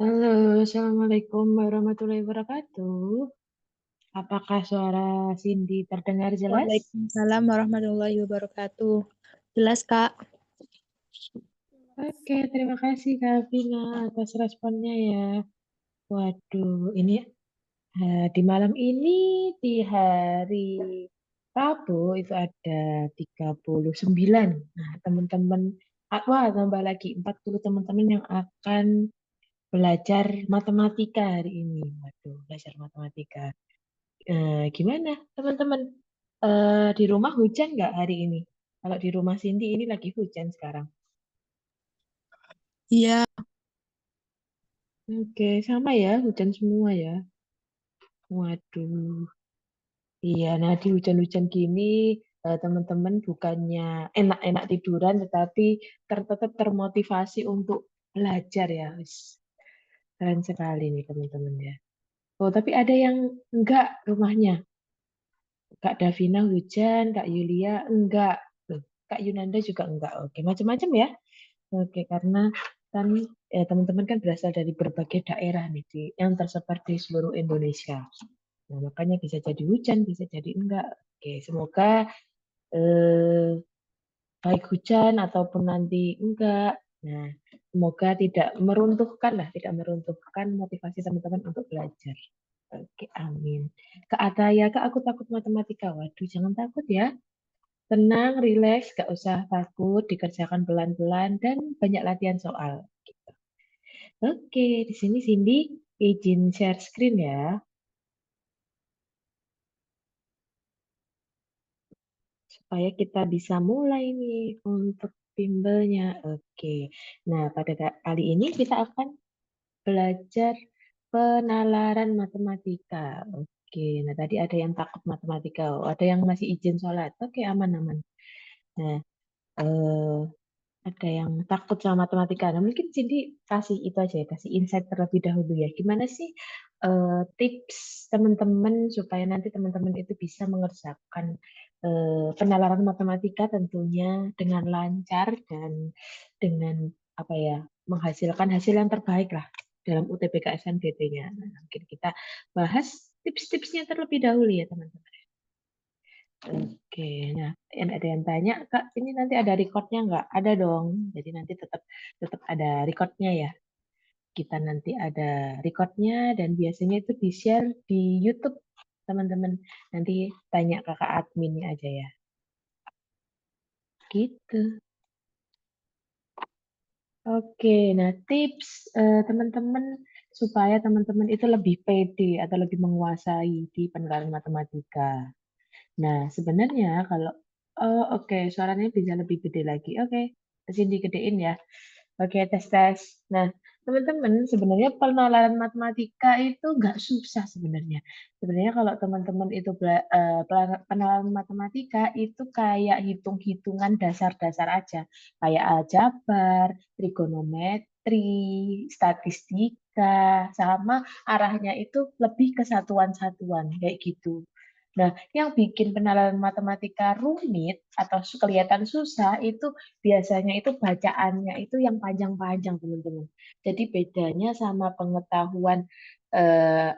Halo, Assalamualaikum warahmatullahi wabarakatuh. Apakah suara Cindy terdengar jelas? Waalaikumsalam warahmatullahi wabarakatuh. Jelas, Kak? Oke, terima kasih Kak Vina atas responnya ya. Waduh, ini di malam ini di hari Rabu itu ada 39. Nah, teman-teman, wah tambah lagi 40 teman-teman yang akan belajar matematika hari ini. Waduh, belajar matematika. Gimana teman-teman? Di rumah hujan nggak hari ini? Kalau di rumah Cindy ini lagi hujan sekarang. Iya, Oke, sama ya, hujan semua ya. Waduh, iya. Nah di hujan-hujan gini, teman-teman bukannya enak-enak tiduran, tetapi tetap termotivasi untuk belajar ya. Wis, keren sekali nih teman-teman ya. Oh, tapi ada yang enggak rumahnya. Kak Davina hujan, Kak Yulia enggak. Tuh, Kak Yunanda juga enggak. Oke, macam-macam ya. Oke, karena kan teman-teman kan berasal dari berbagai daerah nih yang tersebar di seluruh Indonesia. Nah, makanya bisa jadi hujan, bisa jadi enggak. Oke, semoga eh, baik hujan ataupun nanti enggak. Nah, semoga tidak meruntuhkan lah, tidak meruntuhkan motivasi teman-teman untuk belajar. Oke, amin. Kak Ataya, Kak, aku takut matematika. Waduh, jangan takut ya. Tenang, rileks, gak usah takut, dikerjakan pelan-pelan, dan banyak latihan soal. Oke, di sini Cindy izin share screen ya, supaya kita bisa mulai nih untuk bimbelnya. Oke, nah pada kali ini kita akan belajar penalaran matematika. Oke, nah tadi ada yang takut matematika, ada yang masih izin sholat. Oke, aman-aman. Nah, eh, ada yang takut sama matematika. Nah, mungkin Cindy kasih itu aja ya, kasih insight terlebih dahulu ya. Gimana sih tips teman-teman supaya nanti teman-teman itu bisa mengerjakan penalaran matematika tentunya dengan lancar dan dengan apa ya, menghasilkan hasil yang terbaik lah dalam UTBK SNBT-nya. Nah, mungkin kita bahas tips-tipsnya terlebih dahulu ya, teman-teman. Oke, nah ada yang tanya, Kak, ini nanti ada recordnya nggak? Ada dong. Jadi nanti tetap tetap ada recordnya ya. Kita nanti ada recordnya dan biasanya itu di-share di YouTube, teman-teman. Nanti tanya kakak adminnya aja ya. Gitu. Oke, nah tips teman-teman supaya teman-teman itu lebih pede atau lebih menguasai di penerapan matematika. Nah, sebenarnya kalau oh oke, suaranya bisa lebih gede lagi. Oke, kasih digedein ya. Oke, tes tes. Nah, teman-teman, sebenarnya penalaran matematika itu nggak susah sebenarnya. Sebenarnya kalau teman-teman itu penalaran matematika itu kayak hitung-hitungan dasar-dasar aja, kayak aljabar, trigonometri, statistika, sama arahnya itu lebih ke satuan-satuan kayak gitu. Nah, yang bikin penalaran matematika rumit atau kelihatan susah itu biasanya itu bacaannya itu yang panjang-panjang, teman-teman. Jadi bedanya sama eh,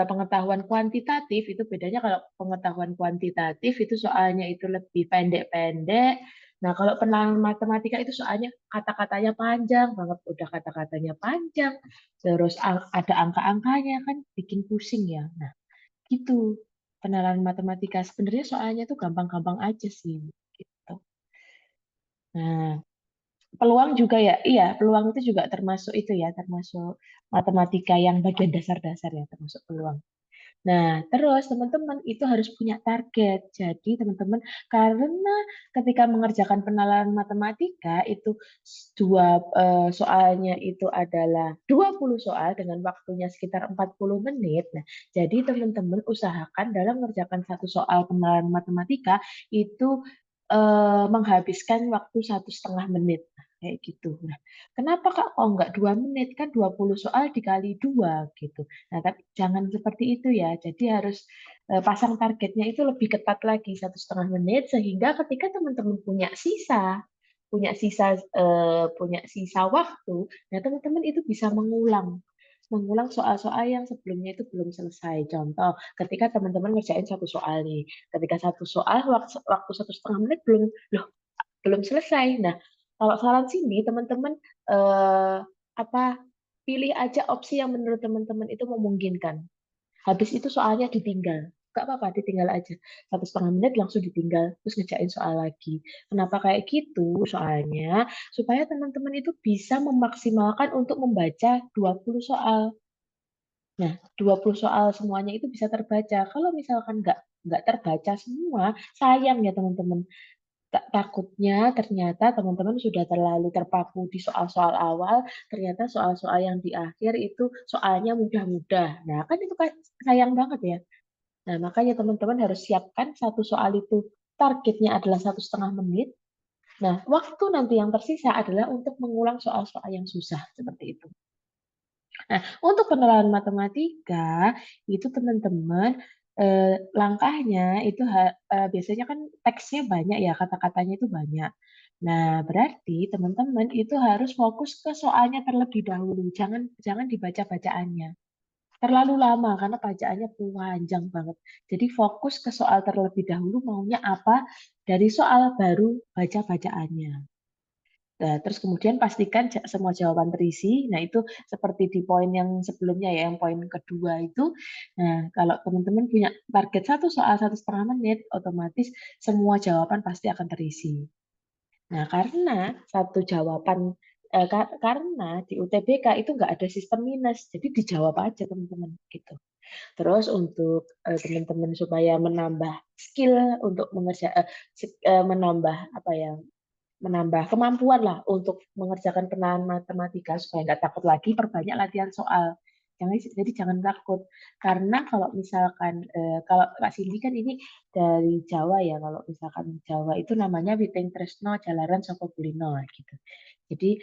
pengetahuan kuantitatif itu bedanya kalau pengetahuan kuantitatif itu soalnya itu lebih pendek-pendek. Nah, kalau penalaran matematika itu soalnya kata-katanya panjang banget, udah kata-katanya panjang, terus ada angka-angkanya kan bikin pusing ya. Nah, gitu. Penalaran matematika sebenarnya soalnya tuh gampang-gampang aja sih gitu. Nah, peluang juga ya, iya, peluang itu juga termasuk itu ya, termasuk matematika yang bagian dasar-dasar ya, termasuk peluang. Nah, terus teman-teman itu harus punya target. Jadi teman-teman, karena ketika mengerjakan penalaran matematika itu soalnya itu adalah 20 soal dengan waktunya sekitar 40 menit. Nah, jadi teman-teman usahakan dalam mengerjakan satu soal penalaran matematika itu menghabiskan waktu 1,5 menit. Nah, kayak gitu. Nah, kenapa Kak kok nggak 2 menit? Kan 20 soal dikali dua gitu. Nah, tapi jangan seperti itu ya. Jadi harus pasang targetnya itu lebih ketat lagi 1,5 menit sehingga ketika teman-teman punya sisa punya sisa waktu, nah teman-teman itu bisa mengulang soal-soal yang sebelumnya itu belum selesai. Contoh, ketika teman-teman ngerjain satu soal nih, ketika satu soal waktu 1,5 menit loh, belum selesai. Nah, kalau saran Cindy, teman-teman eh, apa pilih aja opsi yang menurut teman-teman itu memungkinkan. Habis itu soalnya ditinggal. Gak apa-apa, ditinggal aja. 1,5 menit langsung ditinggal, terus ngerjain soal lagi. Kenapa kayak gitu? Soalnya supaya teman-teman itu bisa memaksimalkan untuk membaca 20 soal. Nah, 20 soal semuanya itu bisa terbaca. Kalau misalkan nggak terbaca semua, sayang ya teman-teman. Takutnya ternyata teman-teman sudah terlalu terpaku di soal-soal awal, ternyata soal-soal yang di akhir itu soalnya mudah-mudah. Nah, kan itu kan sayang banget ya. Nah, makanya teman-teman harus siapkan satu soal itu targetnya adalah 1,5 menit. Nah, waktu nanti yang tersisa adalah untuk mengulang soal-soal yang susah seperti itu. Nah, untuk penerapan matematika itu teman-teman langkahnya itu biasanya kan teksnya banyak ya, kata-katanya itu banyak. Nah, berarti teman-teman itu harus fokus ke soalnya terlebih dahulu. Jangan jangan dibaca bacaannya. Terlalu lama karena bacaannya panjang banget. Jadi fokus ke soal terlebih dahulu maunya apa dari soal baru baca bacaannya. Nah, terus kemudian pastikan semua jawaban terisi. Nah, itu seperti di poin yang sebelumnya ya, yang poin kedua itu. Nah, kalau teman-teman punya target satu soal 1,5 menit, otomatis semua jawaban pasti akan terisi. Nah, karena satu jawaban, karena di UTBK itu nggak ada sistem minus, jadi dijawab aja teman-teman gitu. Terus untuk teman-teman supaya menambah skill untuk menambah apa ya, menambah kemampuan lah untuk mengerjakan penahan matematika supaya nggak takut lagi, perbanyak latihan soal. Jadi jangan takut. Karena kalau misalkan, kalau Kak Cindy kan ini dari Jawa ya, kalau misalkan Jawa itu namanya Witing Tresno Jalaran Soko Kulino gitu. Jadi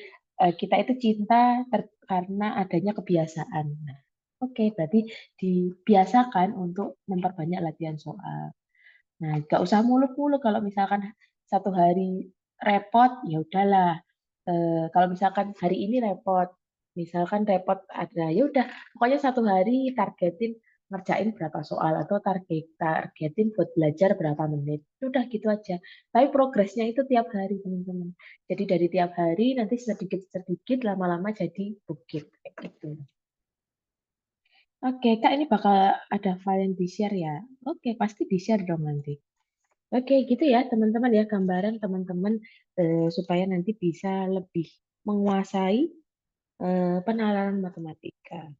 kita itu cinta karena adanya kebiasaan. Nah, oke, berarti dibiasakan untuk memperbanyak latihan soal. Nah, nggak usah muluk-muluk kalau misalkan satu hari repot, ya udahlah. Kalau misalkan hari ini repot, misalkan repot ada, ya udah, pokoknya satu hari targetin ngerjain berapa soal atau targetin buat belajar berapa menit. Udah gitu aja. Tapi progresnya itu tiap hari, teman-teman. Jadi dari tiap hari nanti sedikit-sedikit lama-lama jadi bukit kayak gitu. Oke, Kak, ini bakal ada file yang di-share ya. Oke, pasti di-share dong nanti. Oke, gitu ya teman-teman ya gambaran teman-teman supaya nanti bisa lebih menguasai penalaran matematika.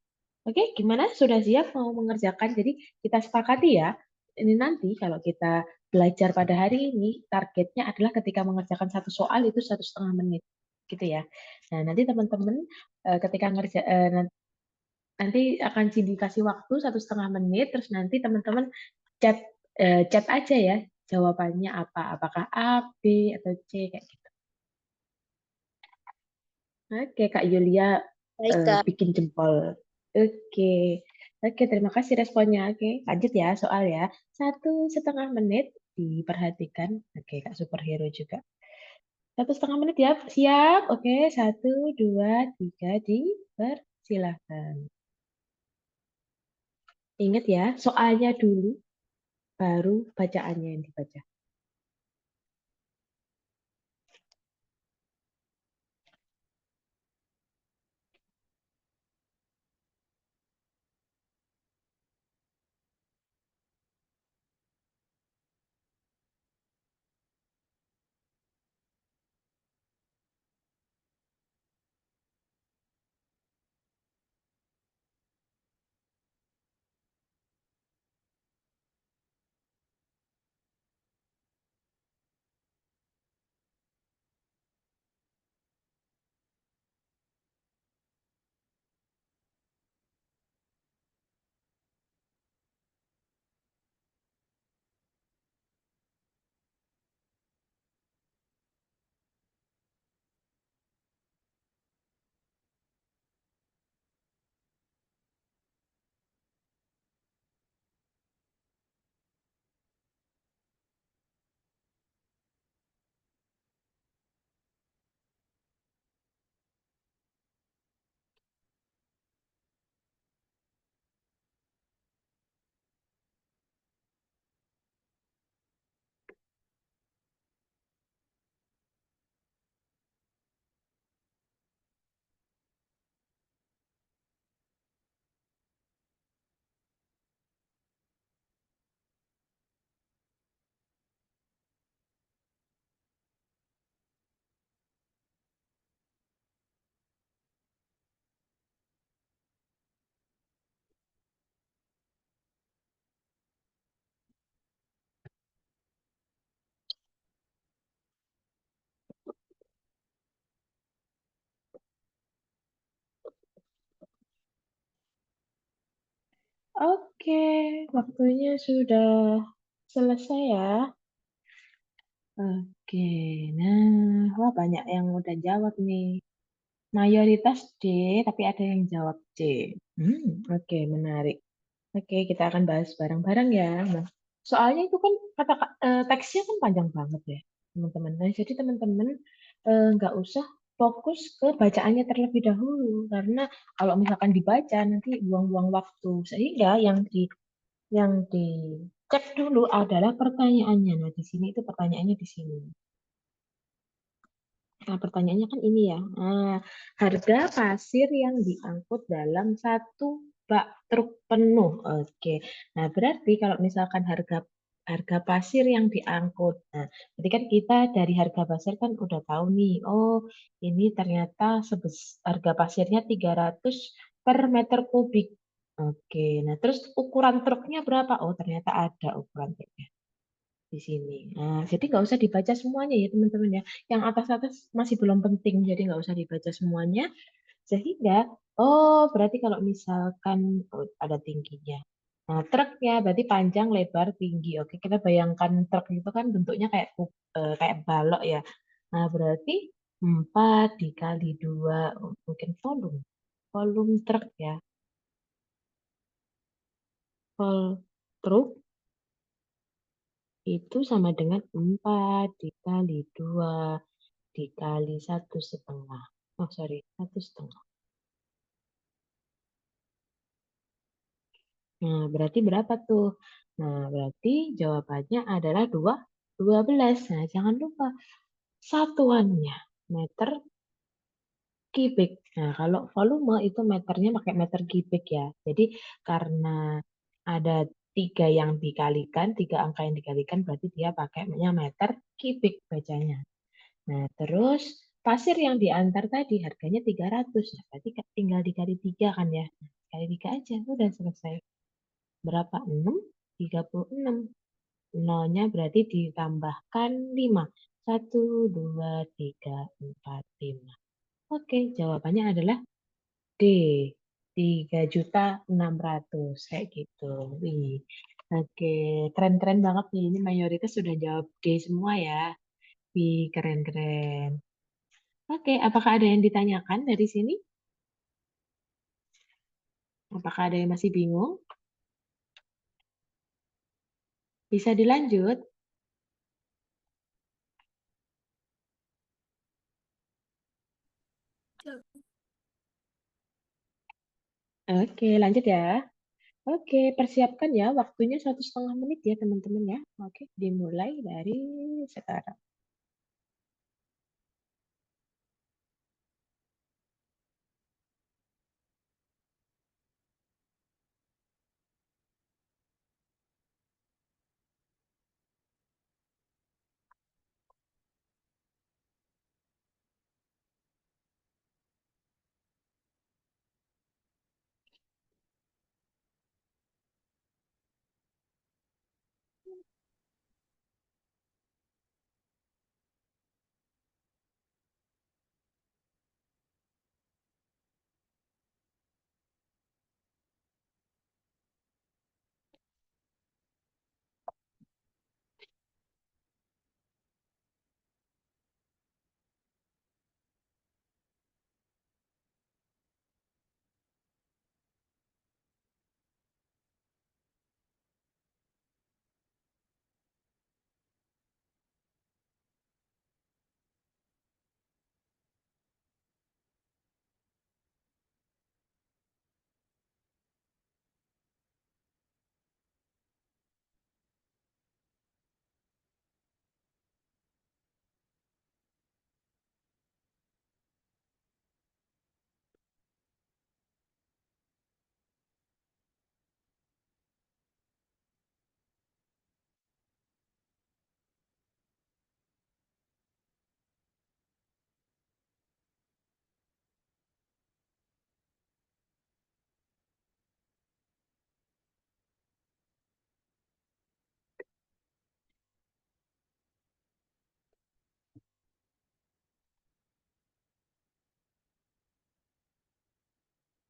Oke, gimana? Sudah siap mau mengerjakan? Jadi kita sepakati ya. Ini nanti kalau kita belajar pada hari ini targetnya adalah ketika mengerjakan satu soal itu 1,5 menit, gitu ya. Nah nanti teman-teman ketika nanti akan dikasih waktu 1,5 menit, terus nanti teman-teman chat chat aja ya jawabannya apa, apakah A, B atau C kayak gitu. Oke, Kak Yulia Baik, Kak. bikin jempol. Oke, oke terima kasih responnya. Oke, lanjut ya soal ya. 1,5 menit diperhatikan. Oke, Kak Superhero juga. 1,5 menit ya, siap. Oke, 1, 2, 3 dipersilahkan. Ingat ya, soalnya dulu, baru bacaannya yang dibaca. Oke, waktunya sudah selesai ya. Oke, nah, wah banyak yang udah jawab nih. Mayoritas D, tapi ada yang jawab C. Oke, menarik. Oke, kita akan bahas bareng-bareng ya. Nah, soalnya itu kan teksnya kan panjang banget ya, teman-teman. Nah, jadi teman-teman nggak usah fokus ke bacaannya terlebih dahulu, karena kalau misalkan dibaca nanti buang-buang waktu. Sehingga yang dicek dulu adalah pertanyaannya. Nah, di sini itu pertanyaannya di sini. Nah, pertanyaannya kan ini ya. Harga pasir yang diangkut dalam satu bak truk penuh. Oke. Nah, berarti kalau misalkan harga harga pasir yang diangkut. Nah, berarti kan kita dari harga pasir kan udah tahu nih. Oh, ini ternyata harga pasirnya 300 per meter kubik. Oke. Nah, terus ukuran truknya berapa? Oh, ternyata ada ukuran truknya di sini. Nah, jadi nggak usah dibaca semuanya ya teman-teman ya. Yang atas-atas masih belum penting, jadi nggak usah dibaca semuanya. Sehingga, oh berarti kalau misalkan oh, ada tingginya. Nah, truknya berarti panjang, lebar, tinggi. Oke, kita bayangkan truk itu kan bentuknya kayak balok ya. Nah, berarti 4 dikali 2, mungkin volume. Volume truk ya. Truk itu sama dengan 4 dikali 2 dikali 1,5. Oh, sorry, 1,5. Nah, berarti berapa tuh? Nah, berarti jawabannya adalah 12. Nah, jangan lupa satuannya meter kubik. Nah, kalau volume itu meternya pakai meter kubik ya. Jadi karena ada tiga angka yang dikalikan berarti dia pakainya meter kubik bacanya. Nah, terus pasir yang diantar tadi harganya 300. Nah, berarti tinggal dikali 3 kan ya. Nah, kali 3 aja, udah selesai. Berapa? 6? 36. Nolnya berarti ditambahkan 5. 1, 2, 3, 4, 5. Oke, jawabannya adalah D. 3.600.000 kayak gitu. Wih. Oke, keren-keren banget nih. Ini mayoritas sudah jawab D semua ya. Wih, keren-keren. Oke, apakah ada yang ditanyakan dari sini? Apakah ada yang masih bingung? Bisa dilanjut? Oke, lanjut ya. Oke, persiapkan ya. Waktunya 1,5 menit ya, teman-teman ya. Oke, dimulai dari sekarang.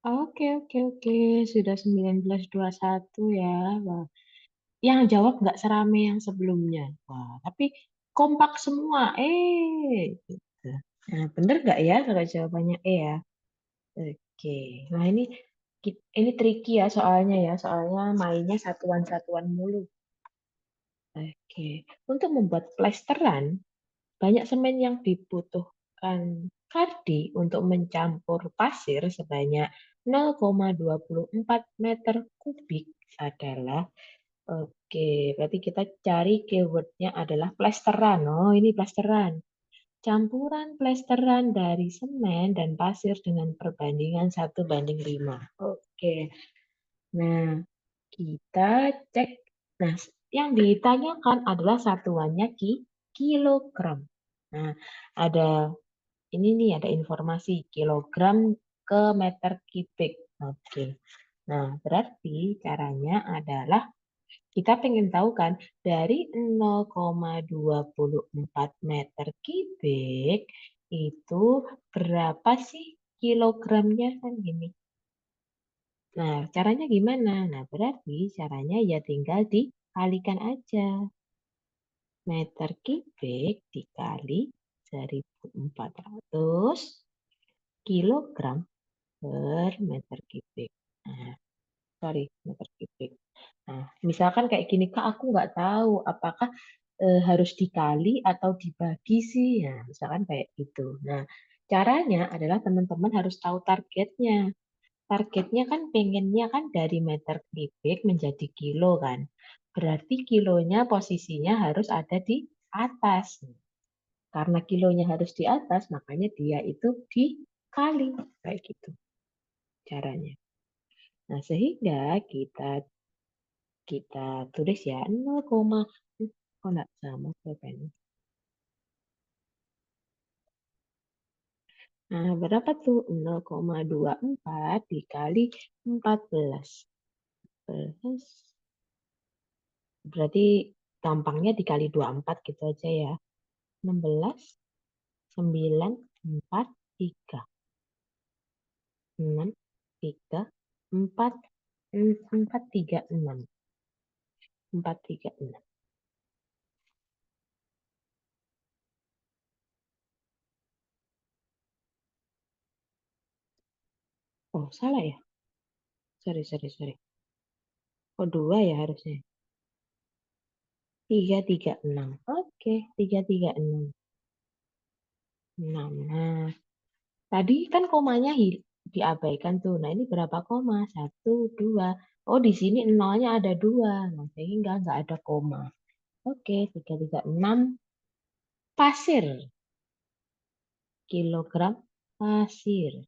Oke. Sudah 19:21 ya. Wah, yang jawab nggak serame yang sebelumnya. Wah, tapi kompak semua. Gitu. Nah, bener nggak ya kalau jawabannya E ya? Oke. Nah, ini tricky ya soalnya ya. Soalnya mainnya satuan-satuan mulu. Oke. Untuk membuat plesteran, banyak semen yang dibutuhkan Kardi untuk mencampur pasir sebanyak 0,24 meter kubik adalah, oke, berarti kita cari keywordnya adalah plesteran. Oh, ini plesteran. Campuran plesteran dari semen dan pasir dengan perbandingan 1:5. Oke, nah kita cek. Nah, yang ditanyakan adalah satuannya kilogram. Nah, ada ini nih ada informasi kilogram ke meter kubik. Oke. Nah, berarti caranya adalah kita pengen tahu kan dari 0,24 meter kubik itu berapa sih kilogramnya kan gini. Nah, caranya gimana? Nah, berarti caranya ya tinggal dikalikan aja. Meter kubik dikali 1.400 kilogram per meter kubik. Nah, sorry, meter kubik. Nah, misalkan kayak gini, Kak, aku nggak tahu apakah harus dikali atau dibagi sih. Nah, misalkan kayak gitu. Nah, caranya adalah teman-teman harus tahu targetnya. Targetnya kan pengennya kan dari meter kubik menjadi kilo kan. Berarti kilonya posisinya harus ada di atas. Karena kilonya harus di atas, makanya dia itu dikali. Kayak gitu caranya. Nah, sehingga kita kita tulis ya 0, kok nggak sama pulpennya. Nah, berapa tuh? 0,24 dikali 14. Berarti gampangnya dikali 24 gitu aja ya. 16, 9, 4, 3. 6, 3, 4, 4, 3, 6. 4, 3, 6. Oh, salah ya? Sorry. Oh, 2 ya harusnya. 3, 3, 6. Oke, 3, 3, 6. 6. Nah, tadi kan komanya diabaikan tuh. Nah, ini berapa koma? Satu, dua. Oh, di sini nolnya ada dua. Nah, sehingga nggak ada koma. Oke, 336 pasir. Kilogram pasir.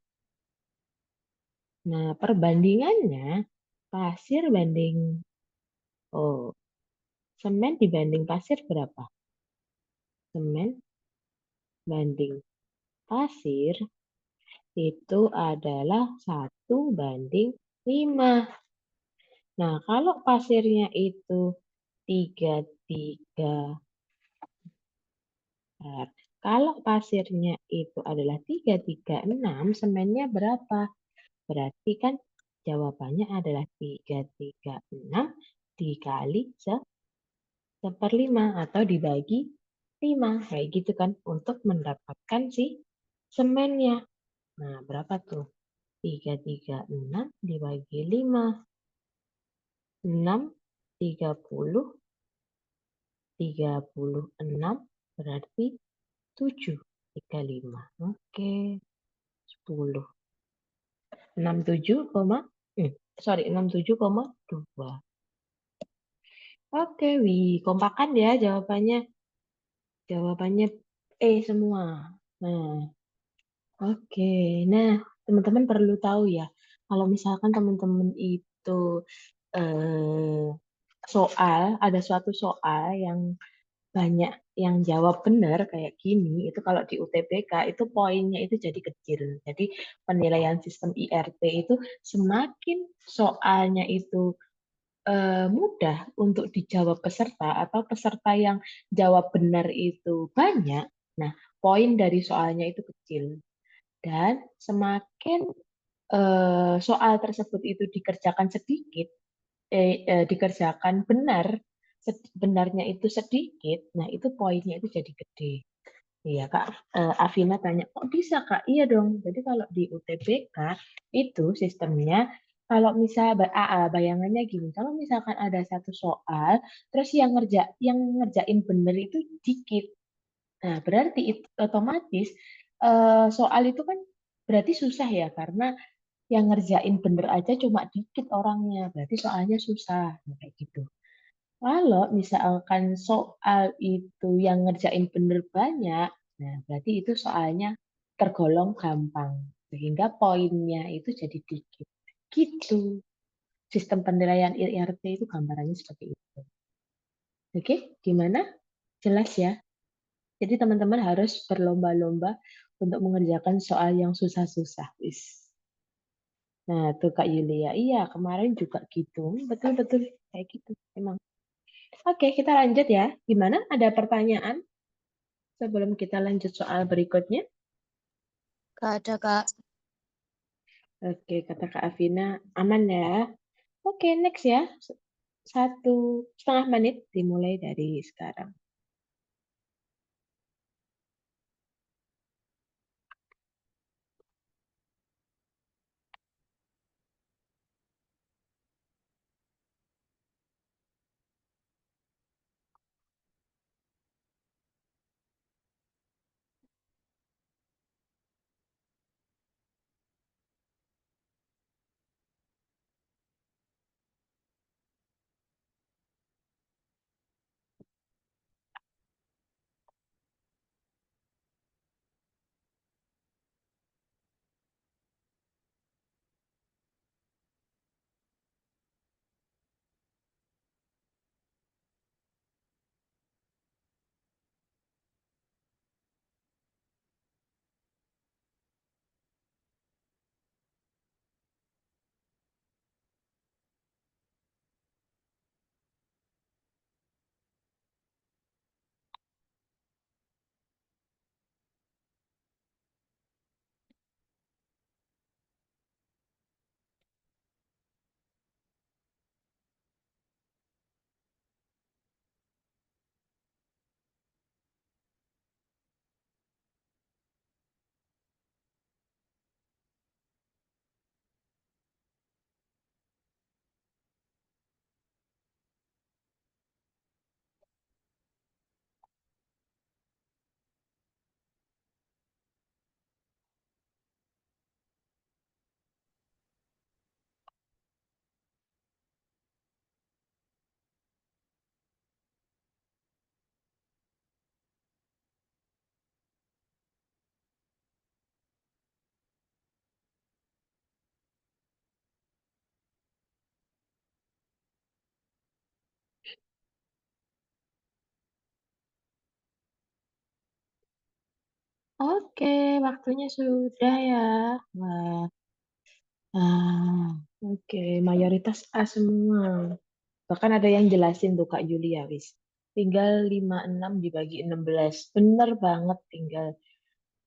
Nah, perbandingannya pasir banding, oh, semen dibanding pasir berapa? Semen banding pasir itu adalah 1:5. Nah, kalau pasirnya itu 33, kalau pasirnya itu adalah 336, semennya berapa? Berarti kan jawabannya adalah 336 dikali 1/5 atau dibagi 5. Kayak gitu kan untuk mendapatkan si semennya. Nah, berapa tuh? 336 dibagi 5. 6, 30, 36 berarti 7,35. Oke, 10. 67, sorry, 67,2. Oke, kompakan ya jawabannya. Jawabannya E semua. Nah, oke. Nah, teman-teman perlu tahu ya, kalau misalkan teman-teman itu eh, ada suatu soal yang banyak yang jawab benar kayak gini, itu kalau di UTBK itu poinnya itu jadi kecil. Jadi penilaian sistem IRT itu semakin soalnya itu mudah untuk dijawab peserta atau peserta yang jawab benar itu banyak, nah poin dari soalnya itu kecil. Dan semakin soal tersebut itu dikerjakan sedikit, dikerjakan benar, benarnya itu sedikit, nah itu poinnya itu jadi gede. Iya Kak, Afina tanya, kok bisa Kak? Iya dong, jadi kalau di UTBK itu sistemnya, kalau misal bayangannya gini, kalau misalkan ada satu soal, terus yang ngerjain bener itu dikit, nah berarti itu otomatis soal itu kan berarti susah ya, karena yang ngerjain bener aja cuma dikit orangnya, berarti soalnya susah, nah, kayak gitu. Kalau misalkan soal itu yang ngerjain bener banyak, nah berarti itu soalnya tergolong gampang. Sehingga poinnya itu jadi dikit. Gitu. Sistem penilaian IRT itu gambarannya seperti itu. Oke, gimana? Jelas ya? Jadi teman-teman harus berlomba-lomba untuk mengerjakan soal yang susah-susah. Wis. Nah, tuh Kak Yulia. Iya, kemarin juga gitu. Betul-betul kayak gitu. Emang. Oke, kita lanjut ya. Gimana? Ada pertanyaan sebelum kita lanjut soal berikutnya? Gak ada, Kak. Oke, kata Kak Afina, aman ya. Oke, next ya. 1,5 menit dimulai dari sekarang. Oke, waktunya sudah ya. Wah, oke, mayoritas A semua. Bahkan ada yang jelasin tuh Kak Julia, wis. Tinggal 56 dibagi 16. Bener banget, tinggal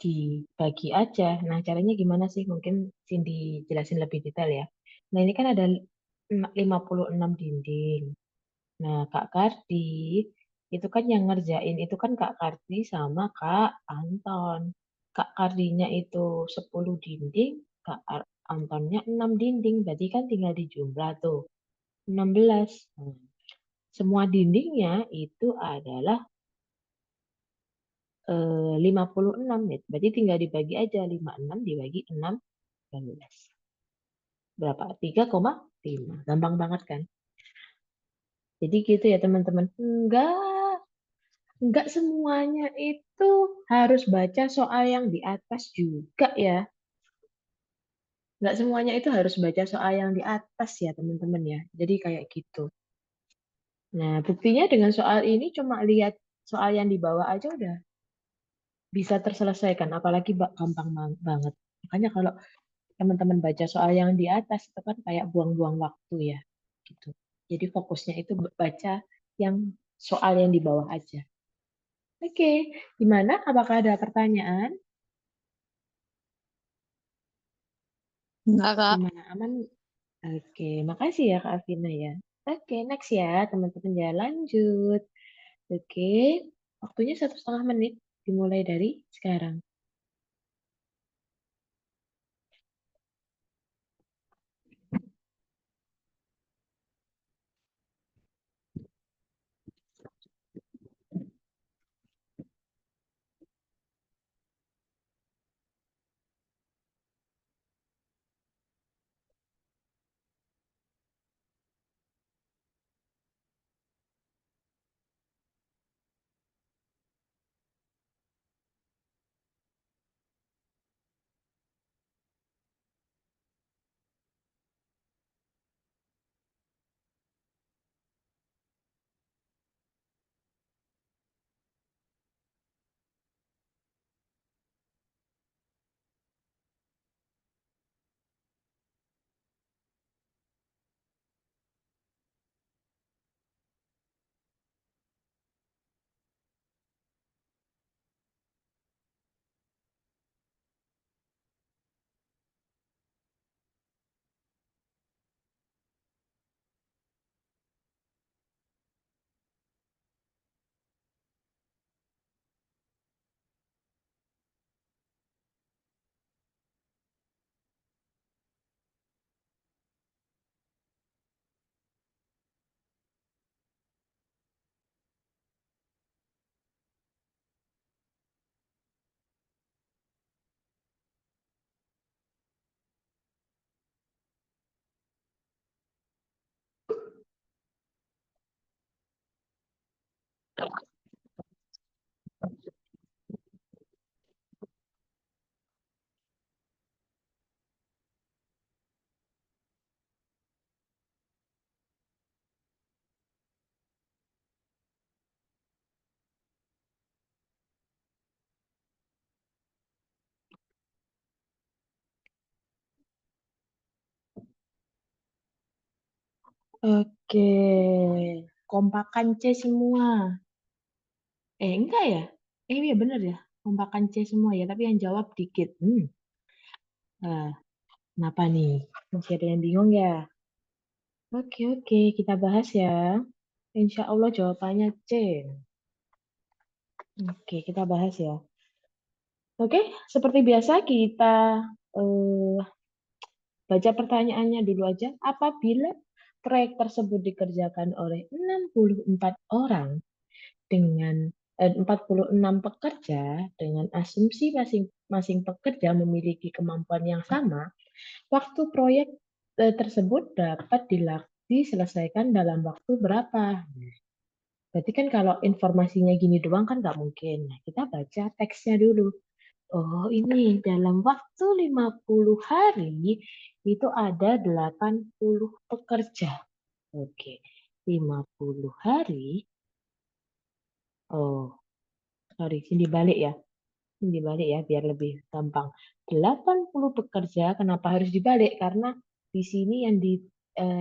dibagi aja. Nah, caranya gimana sih? Mungkin Cindy jelasin lebih detail ya. Nah, ini kan ada 56 dinding. Nah, Kak Kardi, itu kan yang ngerjain itu kan Kak Kardi sama Kak Anton. Kak Kardinya itu 10 dinding, Antonnya 6 dinding. Berarti kan tinggal dijumlah tuh. 16. Semua dindingnya itu adalah 56 ya. Berarti tinggal dibagi aja 56 dibagi 6 belas. Berapa? 3,5. Gampang banget kan? Jadi gitu ya teman-teman. Enggak semuanya itu harus baca soal yang di atas juga ya. Enggak semuanya itu harus baca soal yang di atas ya teman-teman ya. Jadi kayak gitu. Nah, buktinya dengan soal ini cuma lihat soal yang di bawah aja udah bisa terselesaikan. Apalagi gampang banget. Makanya kalau teman-teman baca soal yang di atas itu kan kayak buang-buang waktu ya. Gitu. Jadi fokusnya itu baca yang soal yang di bawah aja. Oke, gimana? Apakah ada pertanyaan? Enggak, Kak. Gimana, aman? Oke, makasih ya Kak Afina ya. Oke, next ya teman-teman ya lanjut. Oke, waktunya 1,5 menit dimulai dari sekarang. Oke, kompakan C semua. Enggak ya? Iya bener ya. Kompakan C semua ya, tapi yang jawab dikit. Ah, kenapa nih? Masih ada yang bingung ya? Oke, kita bahas ya. Insya Allah jawabannya C. Oke, kita bahas ya. Oke, seperti biasa kita eh, baca pertanyaannya dulu aja. Apabila proyek tersebut dikerjakan oleh 64 orang dengan 46 pekerja dengan asumsi masing-masing pekerja memiliki kemampuan yang sama, waktu proyek tersebut dapat diselesaikan dalam waktu berapa? Berarti kan kalau informasinya gini doang kan nggak mungkin. Nah, kita baca teksnya dulu. Oh, ini dalam waktu 50 hari itu ada 80 pekerja. Oke, 50 hari. Oh, sorry, sini balik ya. Sini dibalik ya, biar lebih gampang. 80 pekerja, kenapa harus dibalik? Karena di sini yang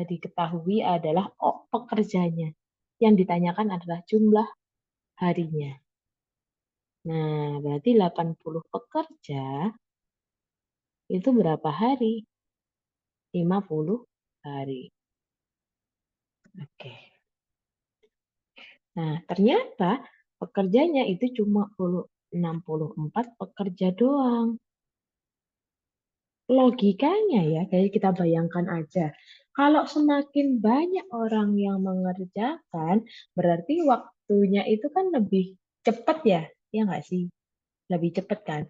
diketahui adalah pekerjanya. Yang ditanyakan adalah jumlah harinya. Nah, berarti 80 pekerja itu berapa hari? 50 hari. Oke. Nah, ternyata pekerjanya itu cuma 64 pekerja doang. Logikanya ya, kayak kita bayangkan aja. Kalau semakin banyak orang yang mengerjakan, berarti waktunya itu kan lebih cepat ya. Ya nggak sih? Lebih cepat kan?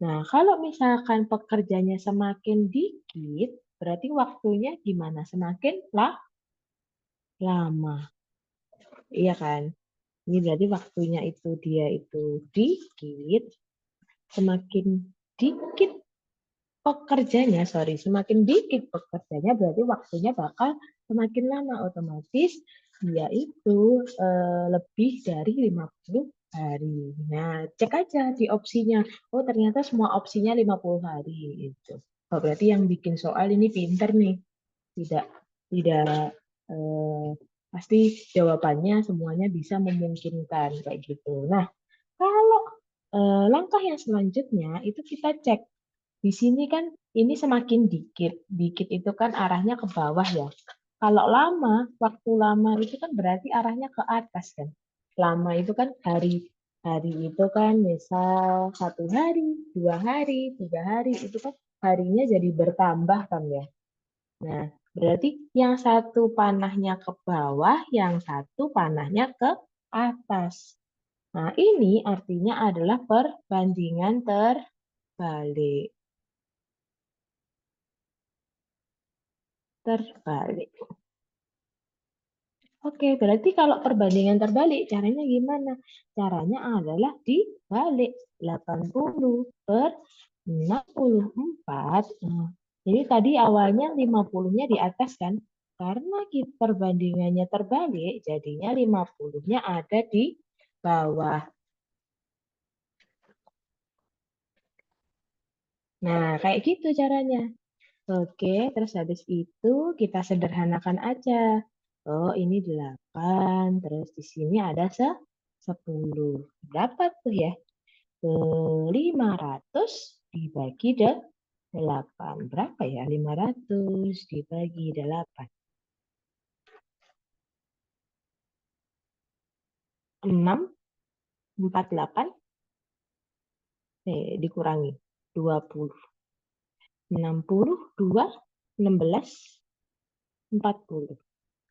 Nah, kalau misalkan pekerjanya semakin dikit, berarti waktunya gimana? Semakin lama. Iya kan? Ini berarti waktunya itu dia itu dikit, semakin dikit pekerjanya, semakin dikit pekerjanya berarti waktunya bakal semakin lama, otomatis dia itu lebih dari 50 hari. Nah, cek aja di opsinya. Oh, ternyata semua opsinya 50 hari itu. Oh, berarti yang bikin soal ini pinter nih. Tidak tidak eh, pasti jawabannya semuanya bisa memungkinkan kayak gitu. Nah, kalau langkah yang selanjutnya itu kita cek di sini kan ini semakin dikit. Dikit itu kan arahnya ke bawah ya. Kalau lama, waktu lama itu kan berarti arahnya ke atas kan. Lama itu kan hari. Hari itu kan misal 1 hari, 2 hari, 3 hari, itu kan harinya jadi bertambah kan ya. Nah, berarti yang satu panahnya ke bawah, yang satu panahnya ke atas. Nah, ini artinya adalah perbandingan terbalik. Terbalik. Oke, berarti kalau perbandingan terbalik, caranya gimana? Caranya adalah dibalik. 80 per 64. Nah, jadi tadi awalnya 50-nya di atas kan? Karena perbandingannya terbalik, jadinya 50-nya ada di bawah. Nah, kayak gitu caranya. Oke, terus habis itu kita sederhanakan aja. Oh, ini 8, terus di sini ada 10. Berapa tuh ya? 500 dibagi 8. Berapa ya? 500 dibagi 8. 6, 48, dikurangi 20. 62, 16, 40.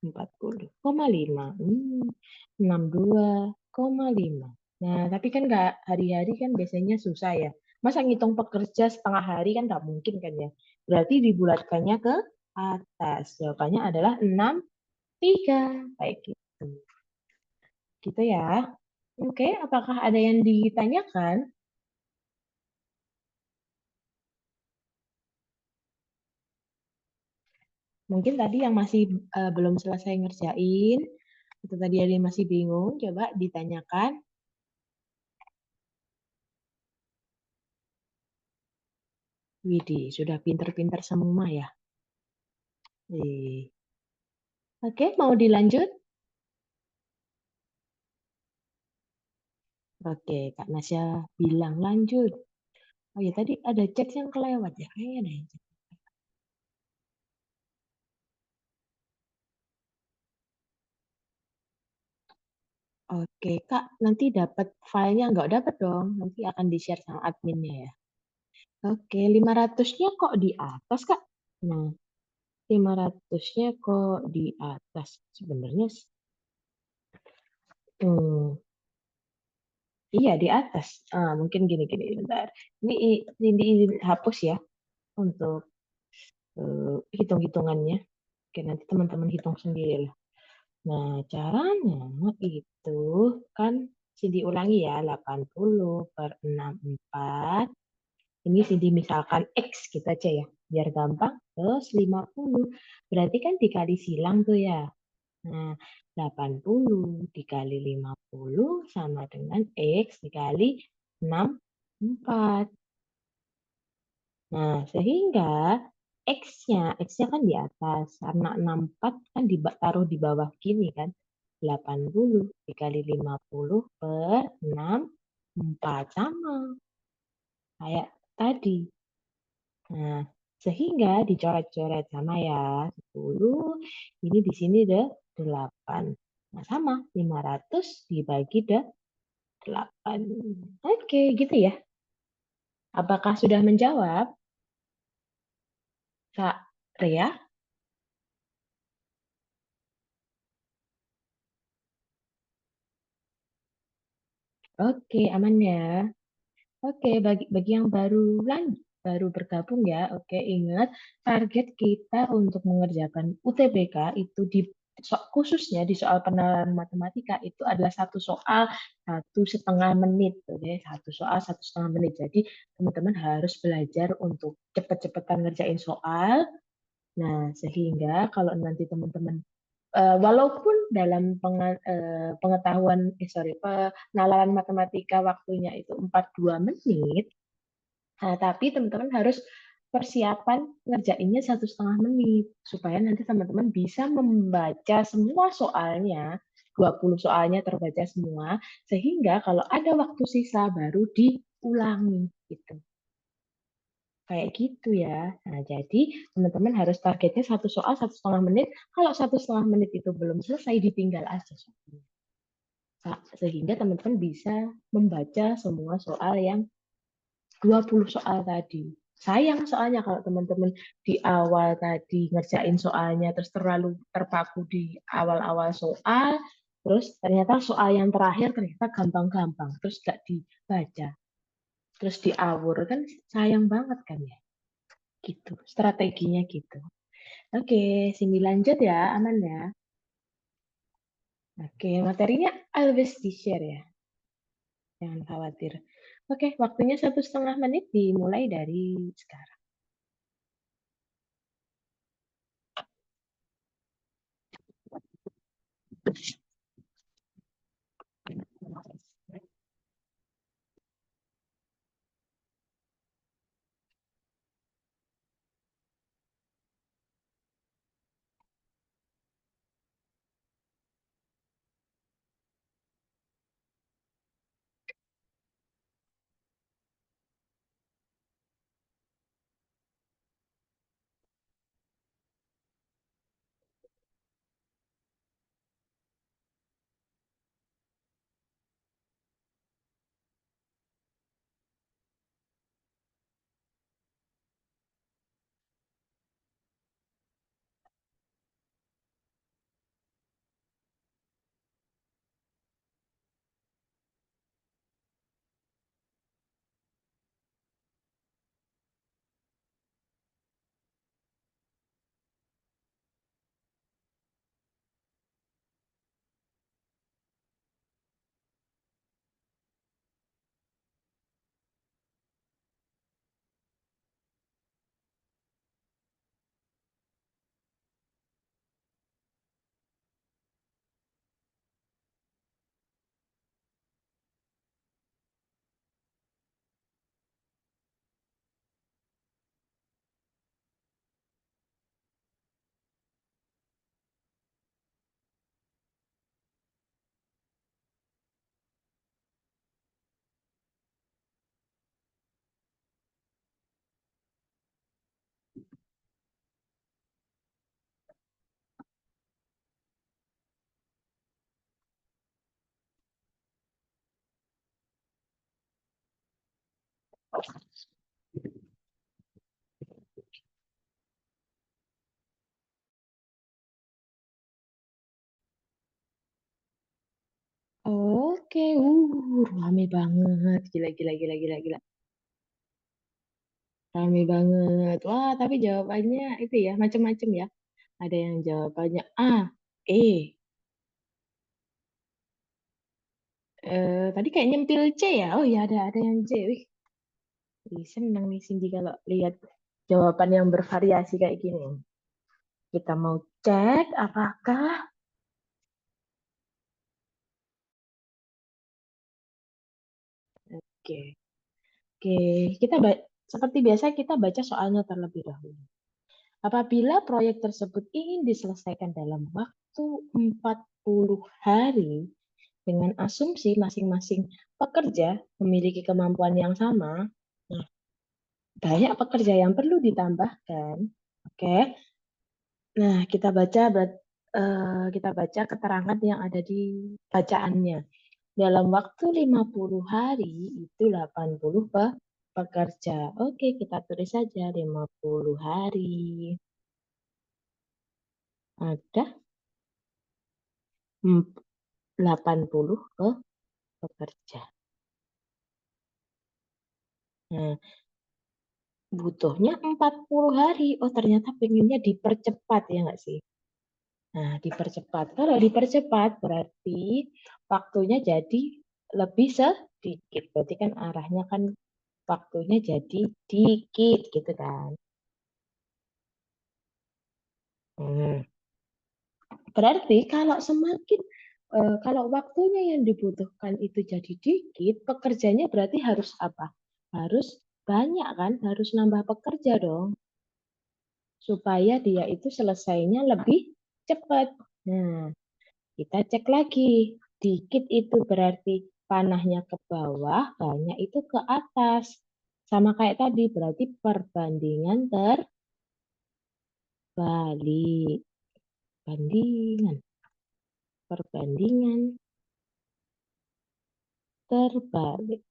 40,5. 62,5. Nah, tapi kan nggak hari-hari kan biasanya susah ya. Masa ngitung pekerja setengah hari kan nggak mungkin kan ya. Berarti dibulatkannya ke atas. Jawabannya adalah 63. Kayak gitu. Gitu ya. Oke, apakah ada yang ditanyakan? Mungkin tadi yang masih belum selesai ngerjain, atau tadi ada yang masih bingung, coba ditanyakan. Widih, sudah pinter-pinter semua ya. Oke, mau dilanjut? Oke, Kak Nasya bilang lanjut. Oh ya, tadi ada chat yang kelewat ya. Kayaknya ada yang chat. Oke, Kak, nanti dapat filenya nggak dapat dong. Nanti akan di-share sama adminnya ya. Oke, 500-nya kok di atas, Kak? Nah, 500-nya kok di atas. Sebenarnya, hmm, iya di atas. Mungkin gini-gini, bentar. Ini hapus ya untuk hitung-hitungannya. Oke, nanti teman-teman hitung sendiri lah. Nah, caranya itu kan diulangi ya, 80 per 64. Ini misalkan X kita aja ya, biar gampang. Terus 50. Berarti kan dikali silang tuh ya. Nah, 80 dikali 50 sama dengan X dikali 64. Nah, sehingga X-nya kan di atas. Karena 64 kan ditaruh di bawah gini kan. 80 dikali 50 per 64. Sama kayak tadi. Nah, sehingga dicoret-coret sama ya. 10, ini di sini deh 8. Nah, sama 500 dibagi 8. Oke, gitu ya. Apakah sudah menjawab, Kak Ria? Oke, aman ya. Oke, bagi yang baru bergabung ya. Oke, ingat target kita untuk mengerjakan UTBK itu khususnya di soal penalaran matematika itu adalah 1 soal 1,5 menit. Oke, 1 soal 1,5 menit. Jadi teman-teman harus belajar untuk cepet-cepetan ngerjain soal. Nah, sehingga kalau nanti teman-teman walaupun dalam pengetahuan, penalaran matematika waktunya itu 42 menit, tapi teman-teman harus persiapan ngerjainnya 1,5 menit supaya nanti teman-teman bisa membaca semua soalnya, 20 soalnya terbaca semua, sehingga kalau ada waktu sisa baru diulangi gitu. Kayak gitu ya. Nah, jadi teman-teman harus targetnya satu soal 1,5 menit. Kalau 1,5 menit itu belum selesai, ditinggal aja soalnya. Sehingga teman-teman bisa membaca semua soal yang 20 soal tadi. Sayang soalnya kalau teman-teman di awal tadi ngerjain soalnya terus terlalu terpaku di awal-awal soal, terus ternyata soal yang terakhir ternyata gampang-gampang, terus gak dibaca, terus diawur kan sayang banget kan ya. Gitu, strateginya gitu. Oke, Cindy lanjut ya, aman ya. Oke, materinya always di-share ya, jangan khawatir. Oke, waktunya 1,5 menit dimulai dari sekarang. Oke, rame banget. Gila, gila, gila, gila, gila. Rame banget. Wah, tapi jawabannya itu ya, macam-macam ya. Ada yang jawabannya A, E. Tadi kayak nyempil C ya. Oh iya, ada yang C. Wih, seneng nih Cindy kalau lihat jawaban yang bervariasi kayak gini. Kita mau cek apakah oke. Oke, seperti biasa kita baca soalnya terlebih dahulu. Apabila proyek tersebut ingin diselesaikan dalam waktu 40 hari dengan asumsi masing-masing pekerja memiliki kemampuan yang sama, nah, banyak pekerja yang perlu ditambahkan. Oke. Nah, kita baca keterangan yang ada di bacaannya. Dalam waktu 50 hari itu 80 pekerja. Oke, kita tulis saja 50 hari. Ada 80 pekerja. Nah, butuhnya 40 hari. Oh, ternyata pengennya dipercepat ya nggak sih? Nah, dipercepat. Kalau dipercepat berarti waktunya jadi lebih sedikit. Berarti kan arahnya kan waktunya jadi dikit gitu kan. Hmm. Berarti kalau waktunya yang dibutuhkan itu jadi dikit, pekerjanya berarti harus apa? Harus banyak kan? Harus nambah pekerja dong, supaya dia itu selesainya lebih cepat. Nah, kita cek lagi. Dikit itu berarti panahnya ke bawah, banyak itu ke atas. Sama kayak tadi, berarti perbandingan terbalik. Bandingan. Perbandingan terbalik.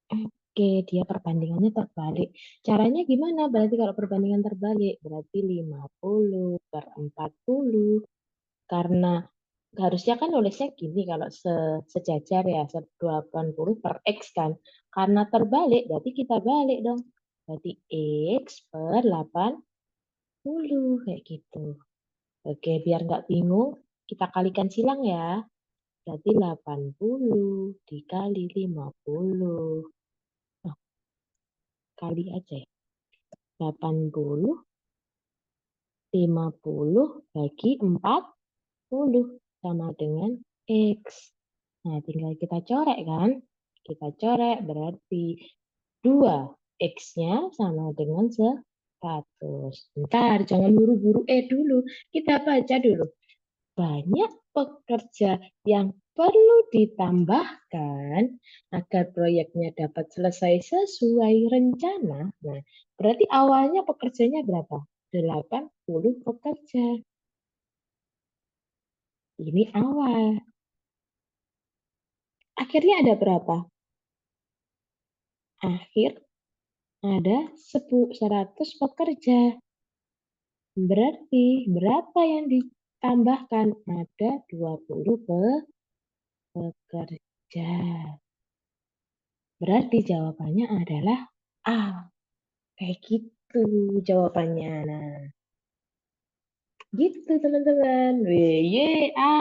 Oke, dia perbandingannya terbalik. Caranya gimana? Berarti kalau perbandingan terbalik, berarti 50/40. Karena harusnya kan nulisnya gini kalau sejajar ya, 80/X kan. Karena terbalik, berarti kita balik dong. Berarti X/80, kayak gitu. Oke, biar nggak bingung, kita kalikan silang ya. Berarti 80 dikali 50. Oh, kali aja ya. 80, 50 bagi 40 sama dengan X. Nah, tinggal kita corek kan? Kita corek berarti 2 X-nya sama dengan 100. Bentar, jangan buru-buru dulu. Kita baca dulu. Banyak pekerja yang perlu ditambahkan agar proyeknya dapat selesai sesuai rencana. Nah, berarti awalnya pekerjanya berapa? 80 pekerja. Ini awal. Akhirnya ada berapa? Akhir ada 100 pekerja. Berarti berapa yang ditambahkan? Ada 20 pekerja. Berarti jawabannya adalah A. Kayak gitu jawabannya. Nah, gitu teman-teman. Ye, A.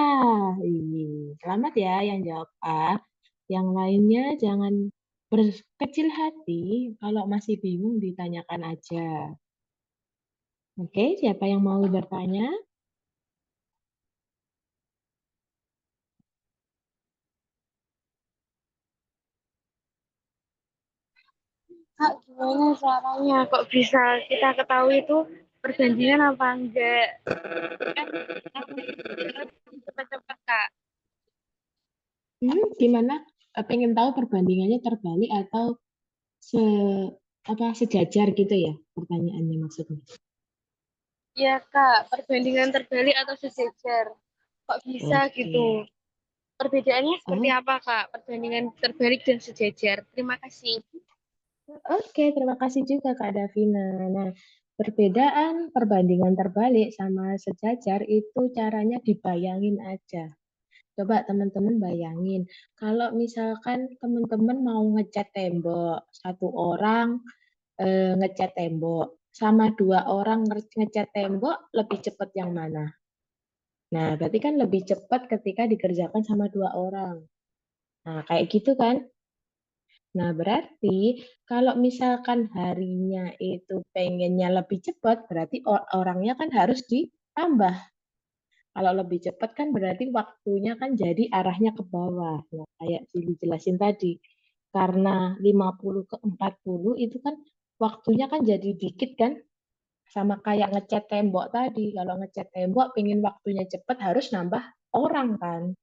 Selamat ya yang jawab A. Yang lainnya jangan berkecil hati. Kalau masih bingung ditanyakan aja. Oke, siapa yang mau bertanya? Kak, gimana caranya kok bisa kita ketahui itu perbandingan apa enggak? Kan cepet-cepet, Kak. Gimana? Pengen tahu perbandingannya terbalik atau se sejajar gitu ya? Pertanyaannya maksudnya. Iya, Kak, perbandingan terbalik atau sejajar. Kok bisa Oke. gitu? Perbedaannya seperti Oh, apa, Kak? Perbandingan terbalik dan sejajar. Terima kasih. oke, terima kasih juga Kak Davina. Nah, perbedaan perbandingan terbalik sama sejajar itu caranya dibayangin aja. Coba teman-teman bayangin, kalau misalkan teman-teman mau ngecat tembok, satu orang ngecat tembok, sama dua orang ngecat tembok, lebih cepat yang mana? Nah, berarti kan lebih cepat ketika dikerjakan sama dua orang. Nah, kayak gitu kan? Nah, berarti kalau misalkan harinya itu pengennya lebih cepat, berarti orangnya kan harus ditambah. Kalau lebih cepat kan berarti waktunya kan jadi arahnya ke bawah. Nah, kayak dijelasin tadi. Karena 50/40 itu kan waktunya kan jadi dikit kan. Sama kayak ngecat tembok tadi. Kalau ngecat tembok pengen waktunya cepat harus nambah orang kan.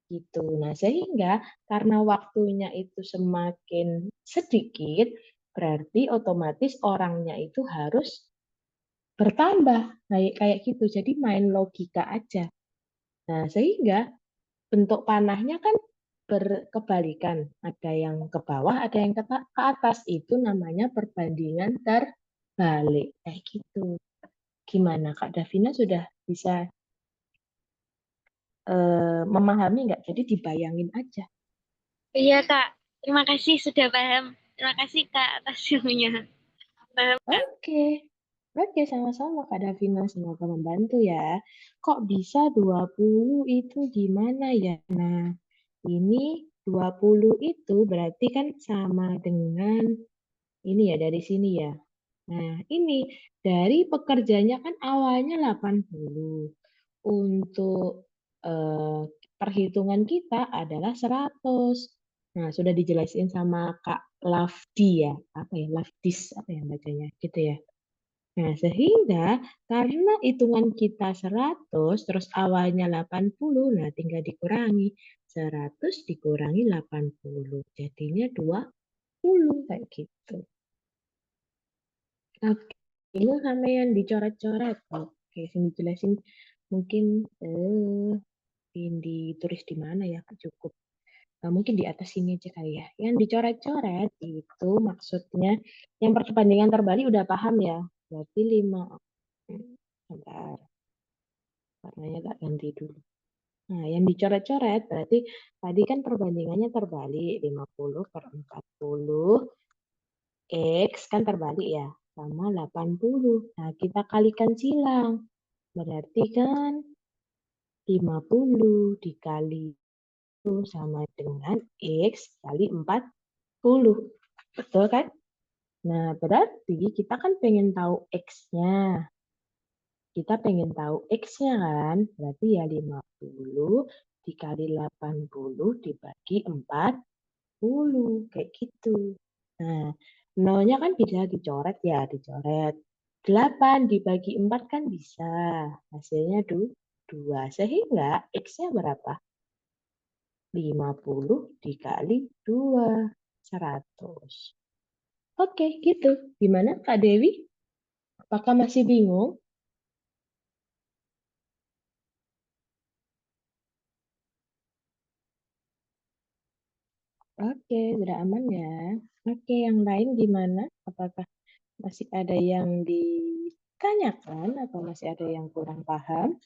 Gitu. Nah, sehingga karena waktunya itu semakin sedikit, berarti otomatis orangnya itu harus bertambah. Kayak gitu. Jadi main logika aja. Nah, sehingga bentuk panahnya kan berkebalikan. Ada yang ke bawah, ada yang ke atas. Itu namanya perbandingan terbalik. Kayak gitu. Gimana Kak Davina sudah bisa memahami nggak? Jadi dibayangin aja. Iya, Kak. Terima kasih sudah paham. Terima kasih, Kak, atas ilmunya. Paham, Kak. Oke, oke sama-sama Kak Davina, semoga membantu ya. Kok bisa 20 itu gimana ya? Nah, ini 20 itu berarti kan sama dengan ini ya dari sini ya. Nah, ini dari pekerjanya kan awalnya 80. Untuk eh, perhitungan kita adalah 100. Nah, sudah dijelasin sama Kak Lafdi ya. Apa ya? Lafdis apa ya bacanya? Gitu ya. Nah, sehingga karena hitungan kita 100, terus awalnya 80, nah tinggal dikurangi. 100 dikurangi 80. Jadinya 20. 50 kayak gitu. Oke, ini sama yang dicoret-coret. Oke, sini jelasin mungkin ini ditulis di mana ya? Cukup. Mungkin di atas sini aja kali ya. Yang dicoret-coret itu maksudnya yang perbandingan terbalik udah paham ya. Berarti 5. Sebentar, warnanya tak ganti dulu. Nah, yang dicoret-coret berarti tadi kan perbandingannya terbalik 50 per 40 X kan terbalik ya sama 80. Nah, kita kalikan silang. Berarti kan 50 dikali itu sama dengan X kali 40. Betul kan? Nah, berarti kita kan pengen tahu X-nya. Kita pengen tahu X-nya kan? Berarti ya 50 dikali 80 dibagi 40. Kayak gitu. Nah, nolnya kan bisa dicoret ya, dicoret. 8 dibagi 4 kan bisa. Hasilnya 2. Sehingga X-nya berapa? 50 dikali 2. 100. Oke, gitu. Gimana Kak Dewi? Apakah masih bingung? Oke, sudah aman ya. Oke, yang lain gimana? Apakah masih ada yang ditanyakan atau masih ada yang kurang paham?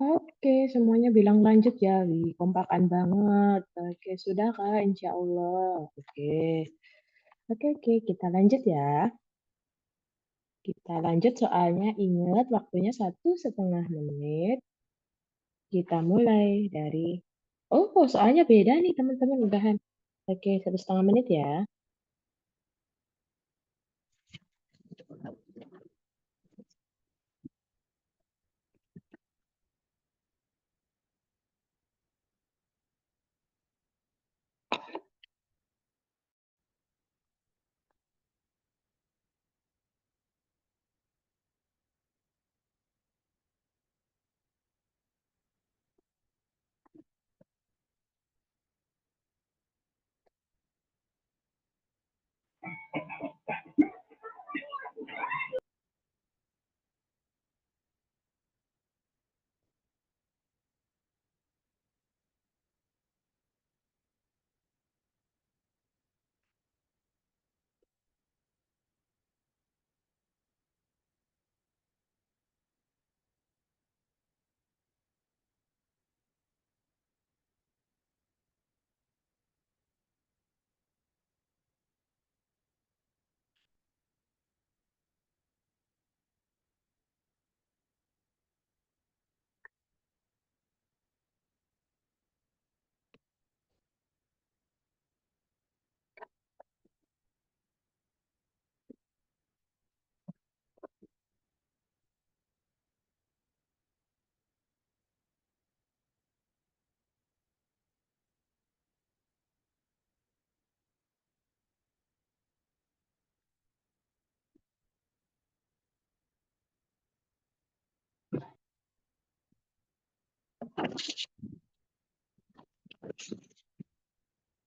Oke, semuanya bilang lanjut ya, Wi. Kompakan banget. Oke, sudah Kak, insya Allah. Oke, oke, kita lanjut ya. Kita lanjut soalnya ingat waktunya 1,5 menit. Kita mulai dari... Oh, soalnya beda nih teman-teman. Udahan. Oke, 1,5 menit ya.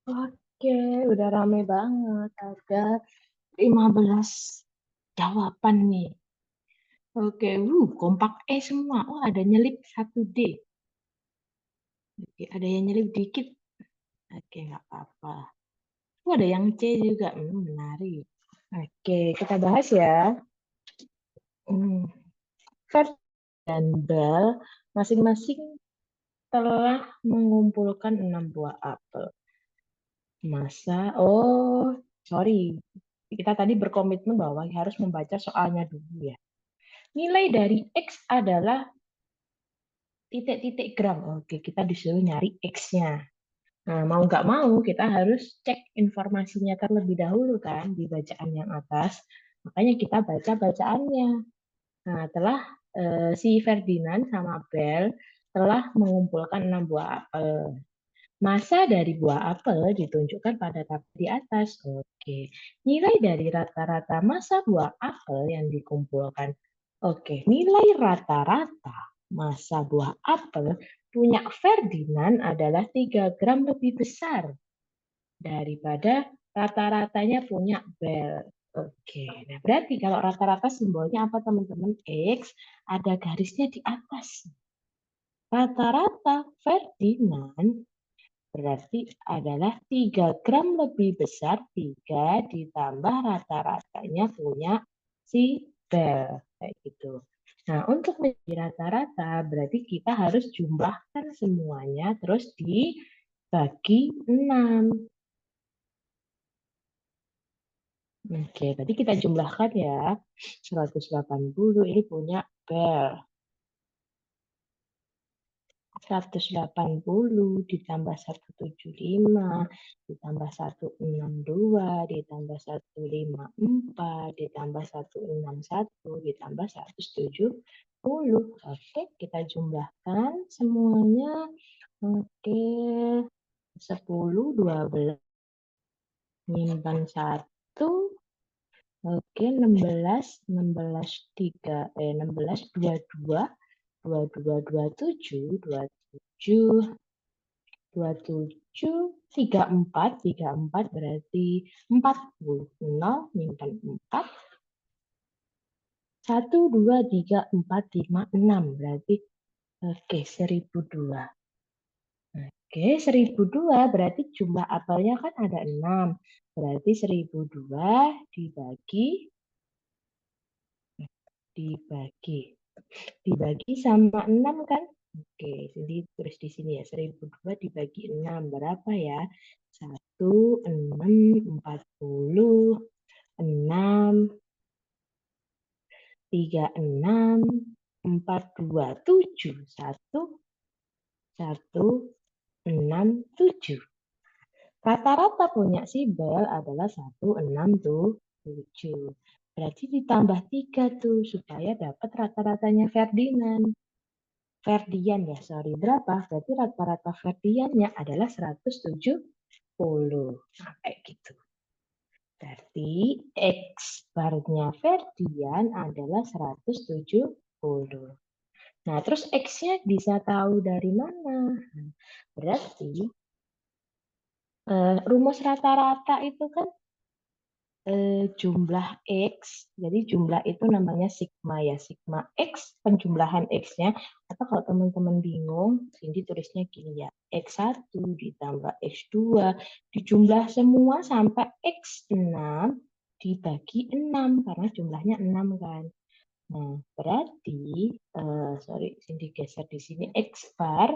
Oke, udah rame banget. Ada 15 jawaban nih. Oke, kompak semua. Oh, ada nyelip 1D. Oke, ada yang nyelip dikit. Oke, nggak apa-apa. Oh, ada yang C juga. Menarik. Oke, kita bahas ya. Hmm, Ferd dan Bel masing-masing telah mengumpulkan 6 buah apel. Masa? Oh, sorry. Kita tadi berkomitmen bahwa harus membaca soalnya dulu ya. Nilai dari X adalah titik-titik gram. Oke, kita disuruh nyari X-nya. Nah, mau nggak mau kita harus cek informasinya terlebih dahulu kan di bacaan yang atas. Makanya kita baca bacaannya. Nah, telah si Ferdinand sama Bel telah mengumpulkan 6 buah apel. Massa dari buah apel ditunjukkan pada tabel di atas. Oke. Nilai dari rata-rata massa buah apel yang dikumpulkan. Oke, nilai rata-rata massa buah apel punya Ferdinand adalah 3 gram lebih besar daripada rata-ratanya punya Bel. Oke, nah berarti kalau rata-rata simbolnya apa teman-teman? X, ada garisnya di atas. Rata-rata Ferdinand berarti adalah 3 gram lebih besar 3 ditambah rata-ratanya punya si Bel. Kayak gitu. Nah, untuk menjadi rata-rata berarti kita harus jumlahkan semuanya terus dibagi 6. Oke, tadi kita jumlahkan ya. 180 ini punya Bel. 180 ditambah 175 ditambah 162 ditambah 154 ditambah 161 ditambah 170. Oke, kita jumlahkan semuanya. Oke, 10, 12, nyimpan 1. Oke, 16, 16, 3, 16, 22, 22, 27, 27, 27, 34, 34 berarti 40, 0, nyimpan 4, 1, 2, 3, 4, 5, 6 berarti oke 1002. Oke, 1002 berarti jumlah apelnya kan ada 6. Berarti 1002 dibagi sama 6 kan? Oke, jadi tulis di sini ya, 1002 dibagi 6 berapa ya? 1, 6, 40, 6, 36, 4, 2, 7, 1, 1, 6, 7. Rata-rata punya si Bel adalah 1677. Berarti ditambah 3 tuh supaya dapat rata-ratanya Ferdinand. Ferdian ya, sorry. Berapa? Berarti rata-rata Ferdiannya adalah 170. Nah, kayak gitu. Berarti X barnya Ferdian adalah 170. Nah, terus X-nya bisa tahu dari mana? Berarti rumus rata-rata itu kan jumlah X, jadi jumlah itu namanya sigma ya, sigma X, penjumlahan X-nya, atau kalau teman-teman bingung, Cindy tulisnya gini ya, X1 ditambah X2, dijumlah semua sampai X6 dibagi 6, karena jumlahnya 6 kan. Nah, berarti, sorry, Cindy geser di sini, X bar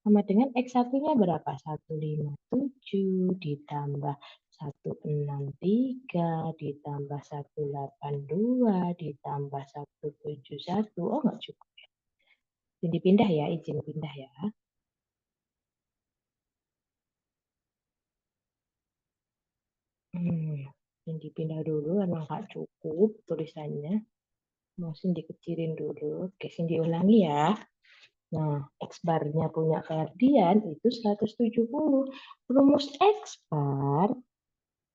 sama dengan X1-nya berapa? 157 ditambah 163 ditambah 182 ditambah 171. Oh, nggak cukup. Cindy pindah ya, izin pindah ya. Cindy pindah dulu, karena nggak cukup tulisannya. Mau Cindy kecilin dulu. Oke, Cindy ulangi ya. Nah, X bar-nya punya Ferdian itu 170. Rumus X bar,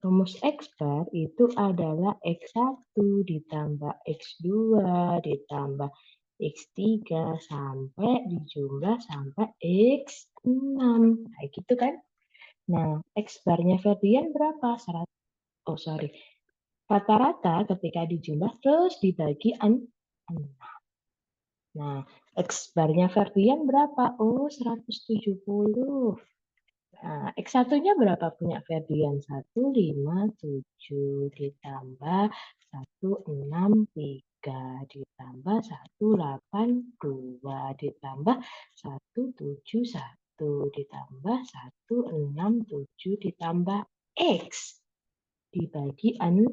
rumus X bar itu adalah X1 ditambah X2 ditambah X3 sampai dijumlah sampai X6. Kayak gitu kan? Nah, X bar-nya Ferdian berapa? 100. Oh, sorry. Rata-rata ketika dijumlah terus dibagi 6. Nah, X barnya Ferdian berapa? Oh, 170. Nah, X1-nya berapa punya Ferdian? 157 ditambah 163 ditambah 182 ditambah 171 ditambah 167 ditambah X dibagi 6.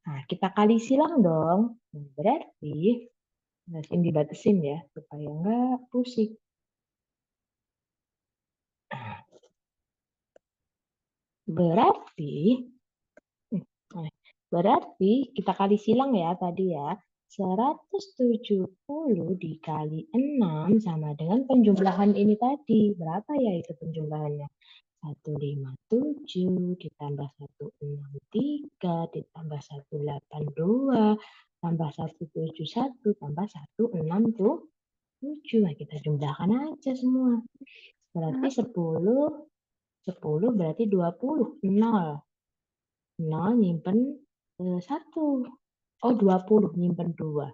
Nah, kita kali silang dong. Nah, berarti ini dibatasin ya, supaya nggak pusing. Berarti, berarti kita kali silang ya tadi ya. 170 dikali 6 sama dengan penjumlahan ini tadi. Berapa ya itu penjumlahannya? 157 ditambah 163 ditambah 182 tambah 171 tambah 167. Nah, kita jumlahkan aja semua. Berarti Kak, 10 berarti 20. 0. 0 nyimpen 1. Oh, 20 nyimpen 2.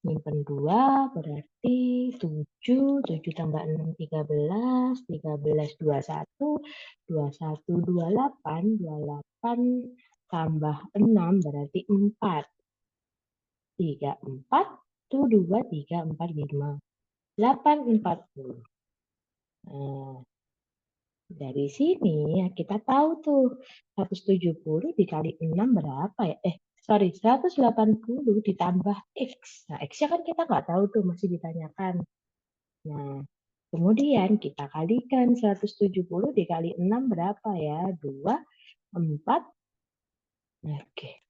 Nyimpen 2 berarti 7. 7 tambah 6, 13. 13, 21. 21, 28. 28 tambah 6 berarti 4. 3, 4. Itu 2, 3, 4, 5. 8, 40. Nah, dari sini ya kita tahu tuh 170 dikali 6 berapa ya? Sorry, 180 ditambah X. Nah, X-nya kan kita nggak tahu tuh, masih ditanyakan. Nah, kemudian kita kalikan 170 dikali 6 berapa ya? 2, 4. Oke.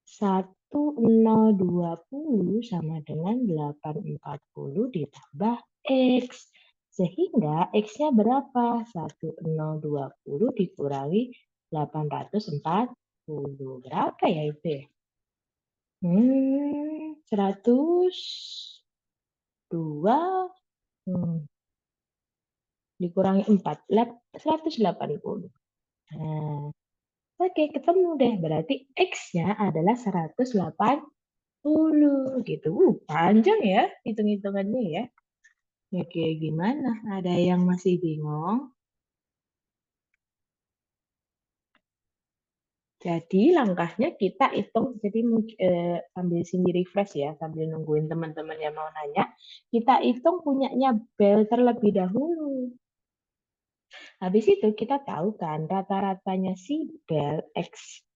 1020 sama dengan 840 ditambah X. Sehingga X-nya berapa? 1020 dikurangi 840. Berapa ya itu ya? 102 dikurangi 4. 180. Nah, oke, ketemu deh. Berarti X-nya adalah 180 gitu. Panjang ya hitung-hitungannya ya. Oke, gimana? Ada yang masih bingung? Jadi langkahnya kita hitung, jadi sambil sini refresh ya, sambil nungguin teman-teman yang mau nanya, kita hitung punyanya Bel terlebih dahulu. Habis itu kita tahu kan rata-ratanya si Bel X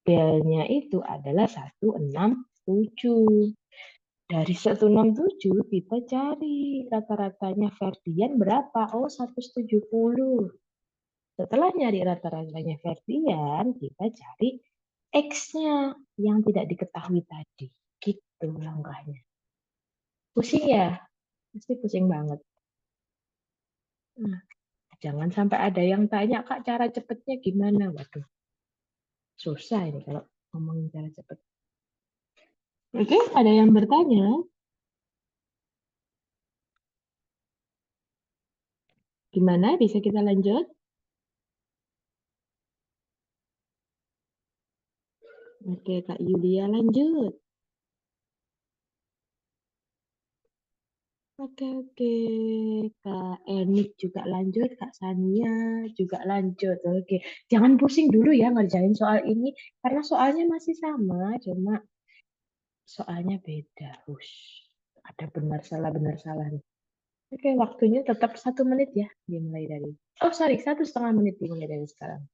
Bel-nya itu adalah 167. Dari 167 kita cari rata-ratanya Ferdian berapa? Oh, 170. Setelah nyari rata-ratanya Ferdian, kita cari X-nya yang tidak diketahui tadi. Gitu langkahnya. Pusing ya? Pasti pusing banget. Nah, jangan sampai ada yang tanya, Kak, cara cepetnya gimana? Waduh, susah ini kalau ngomongin cara cepet. Oke, ada yang bertanya? Gimana? Bisa kita lanjut? Oke, Kak Yulia lanjut. Oke, oke. Kak Enik juga lanjut, Kak Sania juga lanjut. Oke, jangan pusing dulu ya ngerjain soal ini, karena soalnya masih sama, cuma soalnya beda. Hush. Ada benar salah nih. Oke, waktunya tetap 1 menit ya, dimulai dari. Oh, sorry, 1,5 menit dimulai dari sekarang.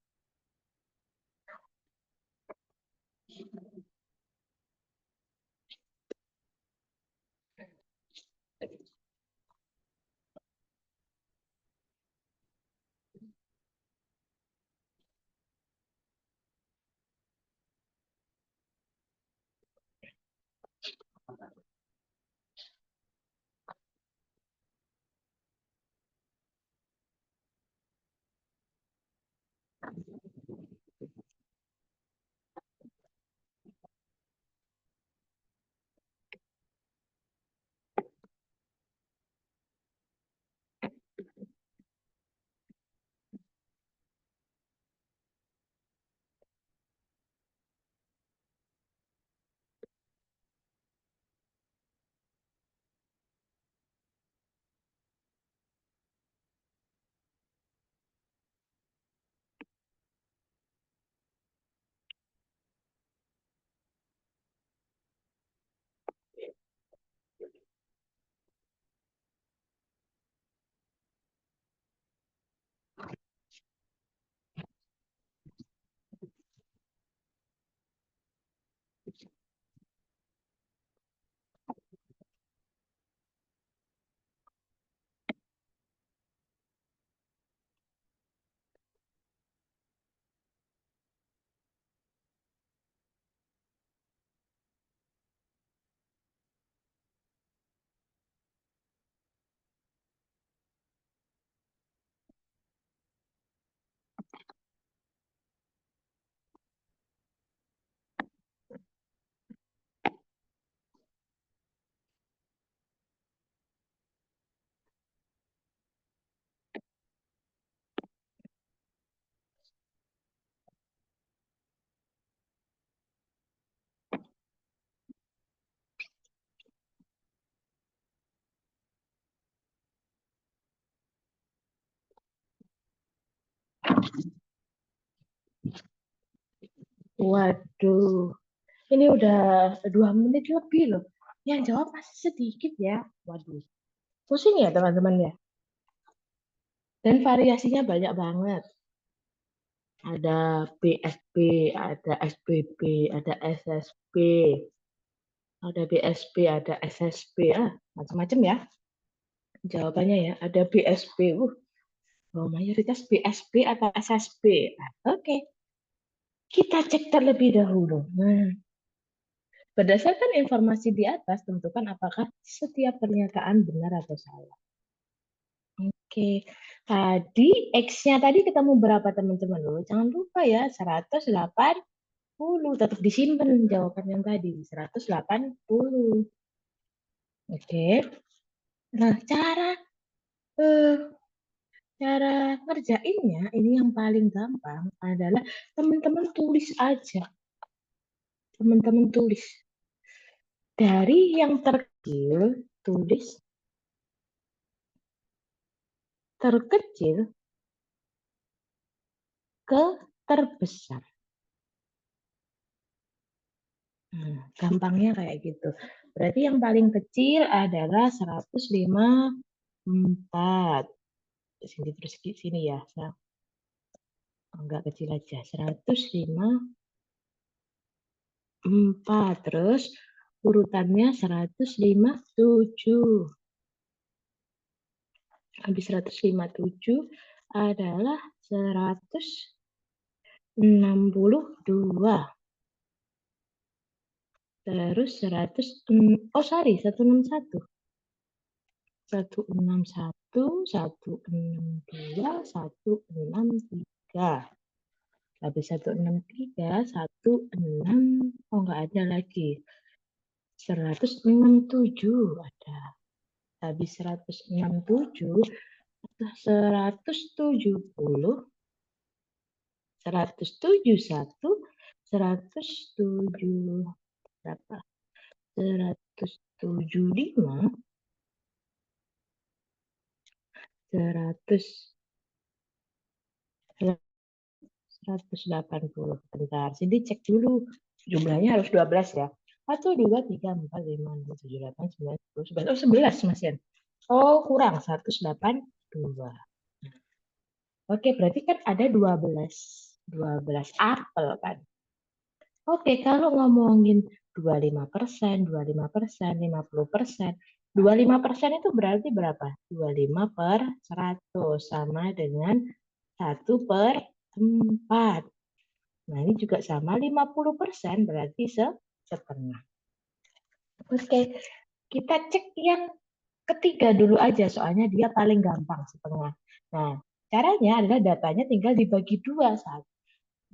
Waduh, ini udah 2 menit lebih loh. Yang jawab masih sedikit ya. Waduh, pusing ya teman-teman ya. Dan variasinya banyak banget. Ada BSB, ada SBB, ada SSB, ada BSB, ada SSB. Macam-macam ya jawabannya ya. Ada BSB. Mayoritas BSB atau SSB. Oke, kita cek terlebih dahulu. Berdasarkan informasi di atas, tentukan apakah setiap pernyataan benar atau salah. Oke, tadi X-nya tadi ketemu berapa teman-teman? Jangan lupa ya, 180. Tetap disimpan jawaban yang tadi, 180. Oke, nah eh, cara ngerjainnya ini yang paling gampang adalah teman-teman tulis aja. Teman-teman tulis. Dari yang terkecil, tulis terkecil ke terbesar. Gampangnya kayak gitu. Berarti yang paling kecil adalah 154. Sini terus sini ya. Enggak kecil aja. 154. Terus urutannya 157. Habis 157 adalah 162. Terus 161. 161, 162, 163. Habis 163, 16, oh nggak ada lagi. 167 ada. Habis 167, 170, 171, 107 berapa? 175, 100, 180. Bentar, sini cek dulu. Jumlahnya harus 12 ya. 1, 2, 3, 4, 5, 6, 7, 8, 9, 10, 11. Oh, 11 Mas Yan. Oh, kurang. 182. Oke, berarti kan ada 12. 12 apel kan. Oke, kalau ngomongin 25%, 25%, 50%, 25% itu berarti berapa? 25 per 100 sama dengan 1 per 4. Nah, ini juga sama 50%, berarti setengah. Oke, kita cek yang ketiga dulu aja, soalnya dia paling gampang, setengah. Nah, caranya adalah datanya tinggal dibagi dua.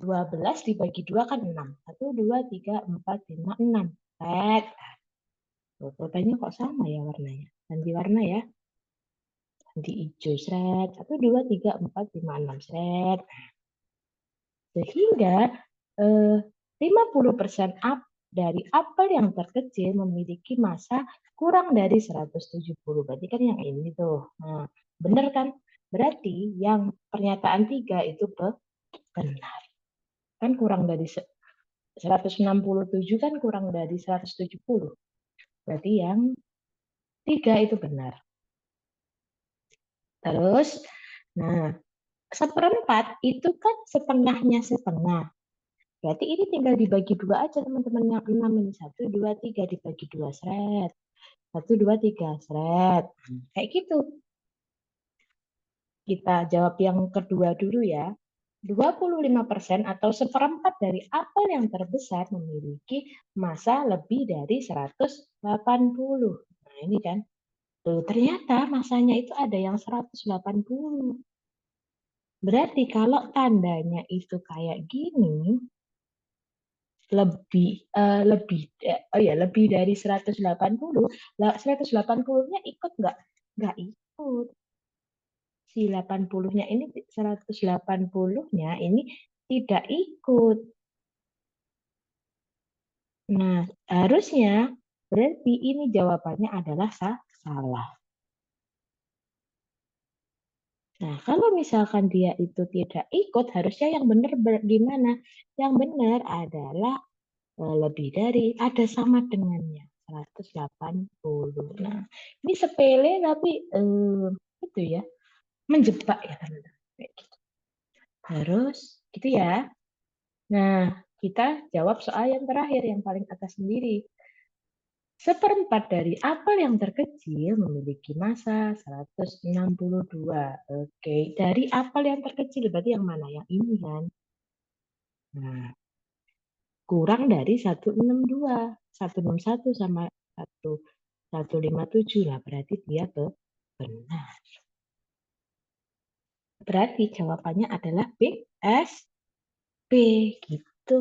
12 dibagi 2 kan 6. 1, 2, 3, 4, 5, 6. Set. Pulpennya kok sama ya warnanya? Ganti warna ya. Ganti hijau, seret. 1, 2, 3, 4, 5, 6, seret. Sehingga 50% dari apel yang terkecil memiliki massa kurang dari 170. Berarti kan yang ini tuh. Nah, benar kan? Berarti yang pernyataan 3 itu benar. Kan kurang dari 167 kan kurang dari 170. Berarti yang 3 itu benar. Terus, nah, seperempat itu kan setengahnya setengah. Berarti ini tinggal dibagi dua aja teman-teman. Yang 6 ini 1, 2, 3 dibagi 2 seret. 1, 2, 3 seret. Kayak gitu. Kita jawab yang kedua dulu ya. 25% atau seperempat dari apel yang terbesar memiliki massa lebih dari 180. Nah ini kan. Tuh, ternyata masanya itu ada yang 180. Berarti kalau tandanya itu kayak gini, lebih dari 180. Lah 180-nya ikut nggak? Nggak ikut. Si 80-nya ini 180-nya ini tidak ikut. Nah, harusnya berarti ini jawabannya adalah salah. Nah, kalau misalkan dia itu tidak ikut, harusnya yang benar gimana? Yang benar adalah lebih dari ada sama dengannya 180. Nah, ini sepele tapi itu ya menjebak ya teman-teman. Kayak gitu. Terus gitu ya. Nah, kita jawab soal yang terakhir yang paling atas sendiri. Seperempat dari apel yang terkecil memiliki massa 162. Oke, dari apel yang terkecil berarti yang mana? Yang ini kan. Nah, kurang dari 162. 161 sama 157. Nah, berarti dia benar. Berarti jawabannya adalah B, S, B. Gitu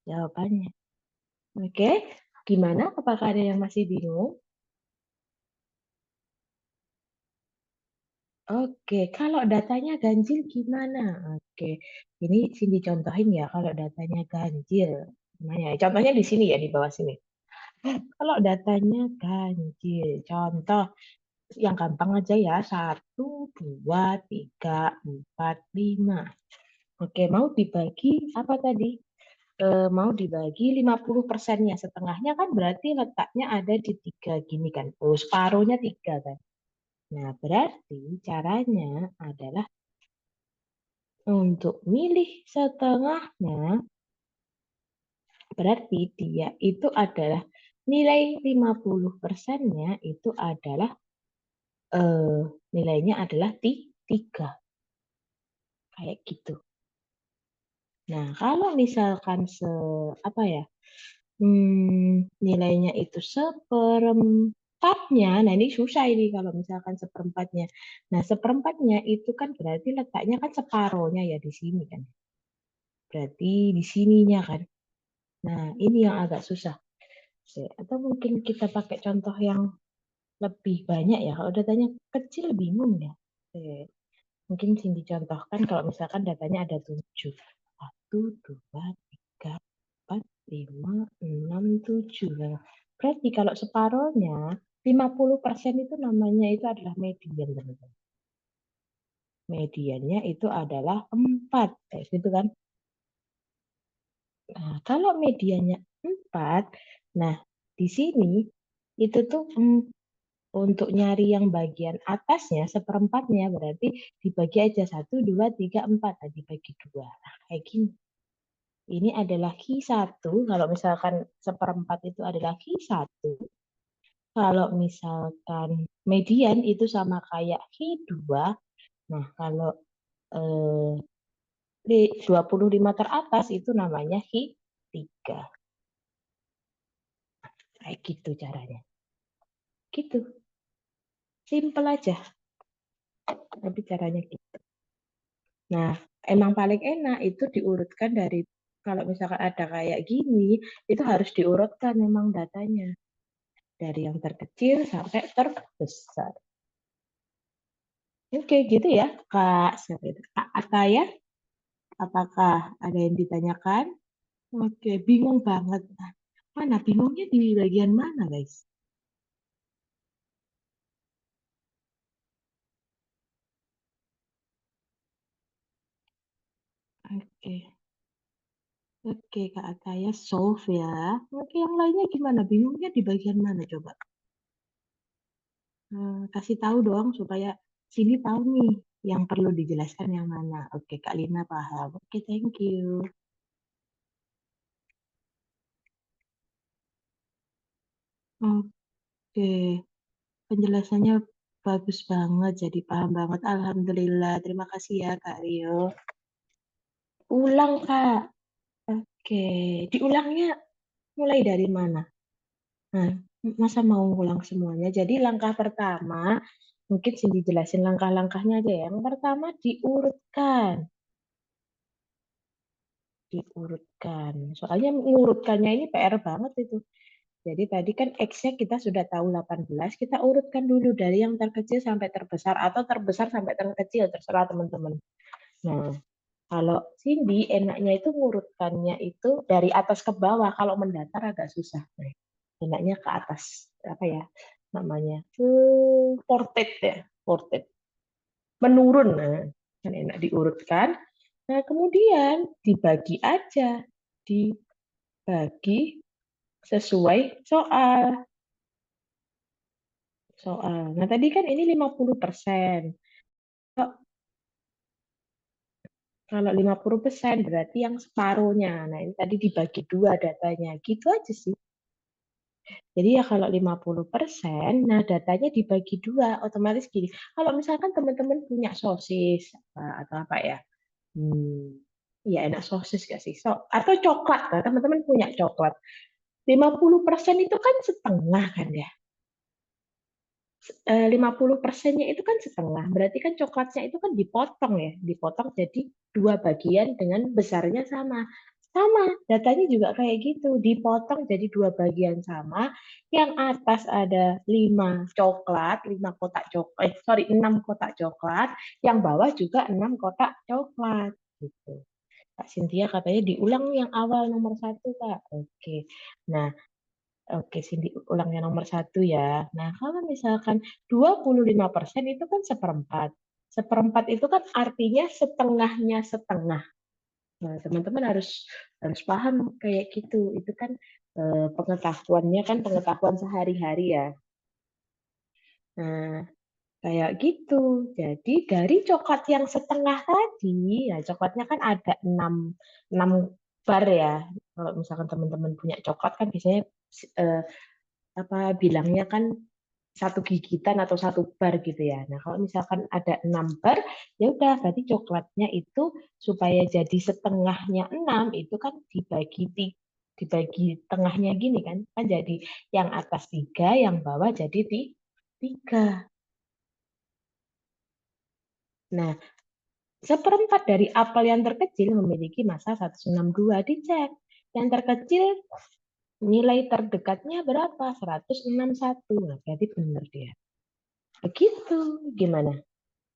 jawabannya. Oke, gimana? Apakah ada yang masih bingung? Oke, kalau datanya ganjil gimana? Oke, ini sini contohin ya kalau datanya ganjil. Gimana ya? Contohnya di sini ya, di bawah sini. Kalau datanya ganjil, contoh yang gampang aja ya, 1, 2, 3, 4, 5. Oke, mau dibagi apa tadi? Mau dibagi 50%-nya. Setengahnya kan berarti letaknya ada di 3 gini kan. Oh, separuhnya 3 kan. Nah, berarti caranya adalah untuk milih setengahnya, berarti dia itu adalah nilai 50%-nya itu adalah eh, nilainya adalah 3. Kayak gitu. Nah, kalau misalkan apa ya? Nilainya itu seperempatnya. Nah, ini susah ini kalau misalkan seperempatnya. Nah, seperempatnya itu kan berarti letaknya kan separohnya ya di sini kan. Berarti di sininya kan. Nah, ini yang agak susah. Atau mungkin kita pakai contoh yang lebih banyak ya. Kalau datanya kecil bingung ya. Mungkin sini dicontohkan kalau misalkan datanya ada 7. 1, 2, 3, 4, 5, 6, 7. Nah, berarti kalau separohnya 50% itu namanya itu adalah median, teman-teman. Mediannya itu adalah 4. Kayak gitu kan. Nah, kalau mediannya 4, nah di sini itu tuh untuk nyari yang bagian atasnya, seperempatnya, berarti dibagi aja 1, 2, 3, 4. Nah, dibagi 2. Nah, kayak gini. Ini adalah Q1. Kalau misalkan seperempat itu adalah Q1. Kalau misalkan median itu sama kayak Q2. Nah, kalau eh, 25 teratas itu namanya Q3. Kayak gitu caranya. Gitu. Simple aja. Tapi caranya gitu. Nah, emang paling enak itu diurutkan dari kalau misalkan ada kayak gini, itu harus diurutkan memang datanya. Dari yang terkecil sampai terbesar. Oke, gitu ya, Kak. Siapa itu? Kak Ataya, apakah ada yang ditanyakan? Oke, bingung banget. Nah, mana bingungnya di bagian mana, guys? Oke, oke, Kak Ataya solve ya. Oke, yang lainnya gimana? Bingungnya di bagian mana coba? Kasih tahu dong supaya sini tahu nih yang perlu dijelaskan yang mana. Oke, Kak Lina paham. Oke, thank you. Oke, penjelasannya bagus banget, jadi paham banget. Alhamdulillah. Terima kasih ya, Kak Rio. Ulang, Kak. Oke, diulangnya mulai dari mana? Nah, masa mau ulang semuanya? Jadi langkah pertama, mungkin sih dijelasin langkah-langkahnya aja ya. Yang pertama diurutkan. Diurutkan. Soalnya mengurutkannya ini PR banget itu. Jadi tadi kan X-nya kita sudah tahu 18, kita urutkan dulu dari yang terkecil sampai terbesar atau terbesar sampai terkecil, terserah teman-teman. Nah, kalau Cindy enaknya itu ngurutkannya itu dari atas ke bawah, kalau mendatar agak susah. Nah, enaknya ke atas, apa ya namanya? Portrait ya, portrait. menurun. Nah, kan enak diurutkan. Nah, kemudian dibagi aja, dibagi sesuai soal. Soal. Nah, tadi kan ini 50%. Kalau kalau 50% berarti yang separuhnya. Nah, ini tadi dibagi dua datanya. Gitu aja sih. Jadi ya kalau 50%, nah datanya dibagi dua. Otomatis gini. Kalau misalkan teman-teman punya sosis atau apa ya. Hmm, ya enak sosis gak sih? Atau coklat. Nah, teman-teman punya coklat. 50% itu kan setengah kan ya. 50%-nya itu kan setengah, berarti kan coklatnya itu kan dipotong ya, dipotong jadi dua bagian dengan besarnya sama. Sama, datanya juga kayak gitu, dipotong jadi dua bagian sama. Yang atas ada 5 coklat, 5 kotak coklat, sorry, 6 kotak coklat, yang bawah juga 6 kotak coklat. Gitu. Kak Cynthia katanya diulang yang awal nomor satu, Kak. Oke. Nah, oke, Cindy ulang yang nomor satu ya. Nah, kalau misalkan 25% itu kan seperempat. Seperempat itu kan artinya setengahnya setengah. Nah, teman-teman harus harus paham kayak gitu. Itu kan pengetahuannya kan pengetahuan sehari-hari ya. Nah, kayak gitu. Jadi dari coklat yang setengah tadi, ya coklatnya kan ada 6 bar ya. Kalau misalkan teman-teman punya coklat kan biasanya eh, apa bilangnya kan satu gigitan atau satu bar gitu ya. Nah, kalau misalkan ada 6 bar, ya udah berarti coklatnya itu supaya jadi setengahnya 6 itu kan dibagi tengahnya gini kan. Kan jadi yang atas 3, yang bawah jadi 3. Nah, seperempat dari apel yang terkecil memiliki massa 162. Dicek. Yang terkecil nilai terdekatnya berapa? 161. Nah, berarti benar dia. Begitu. Gimana?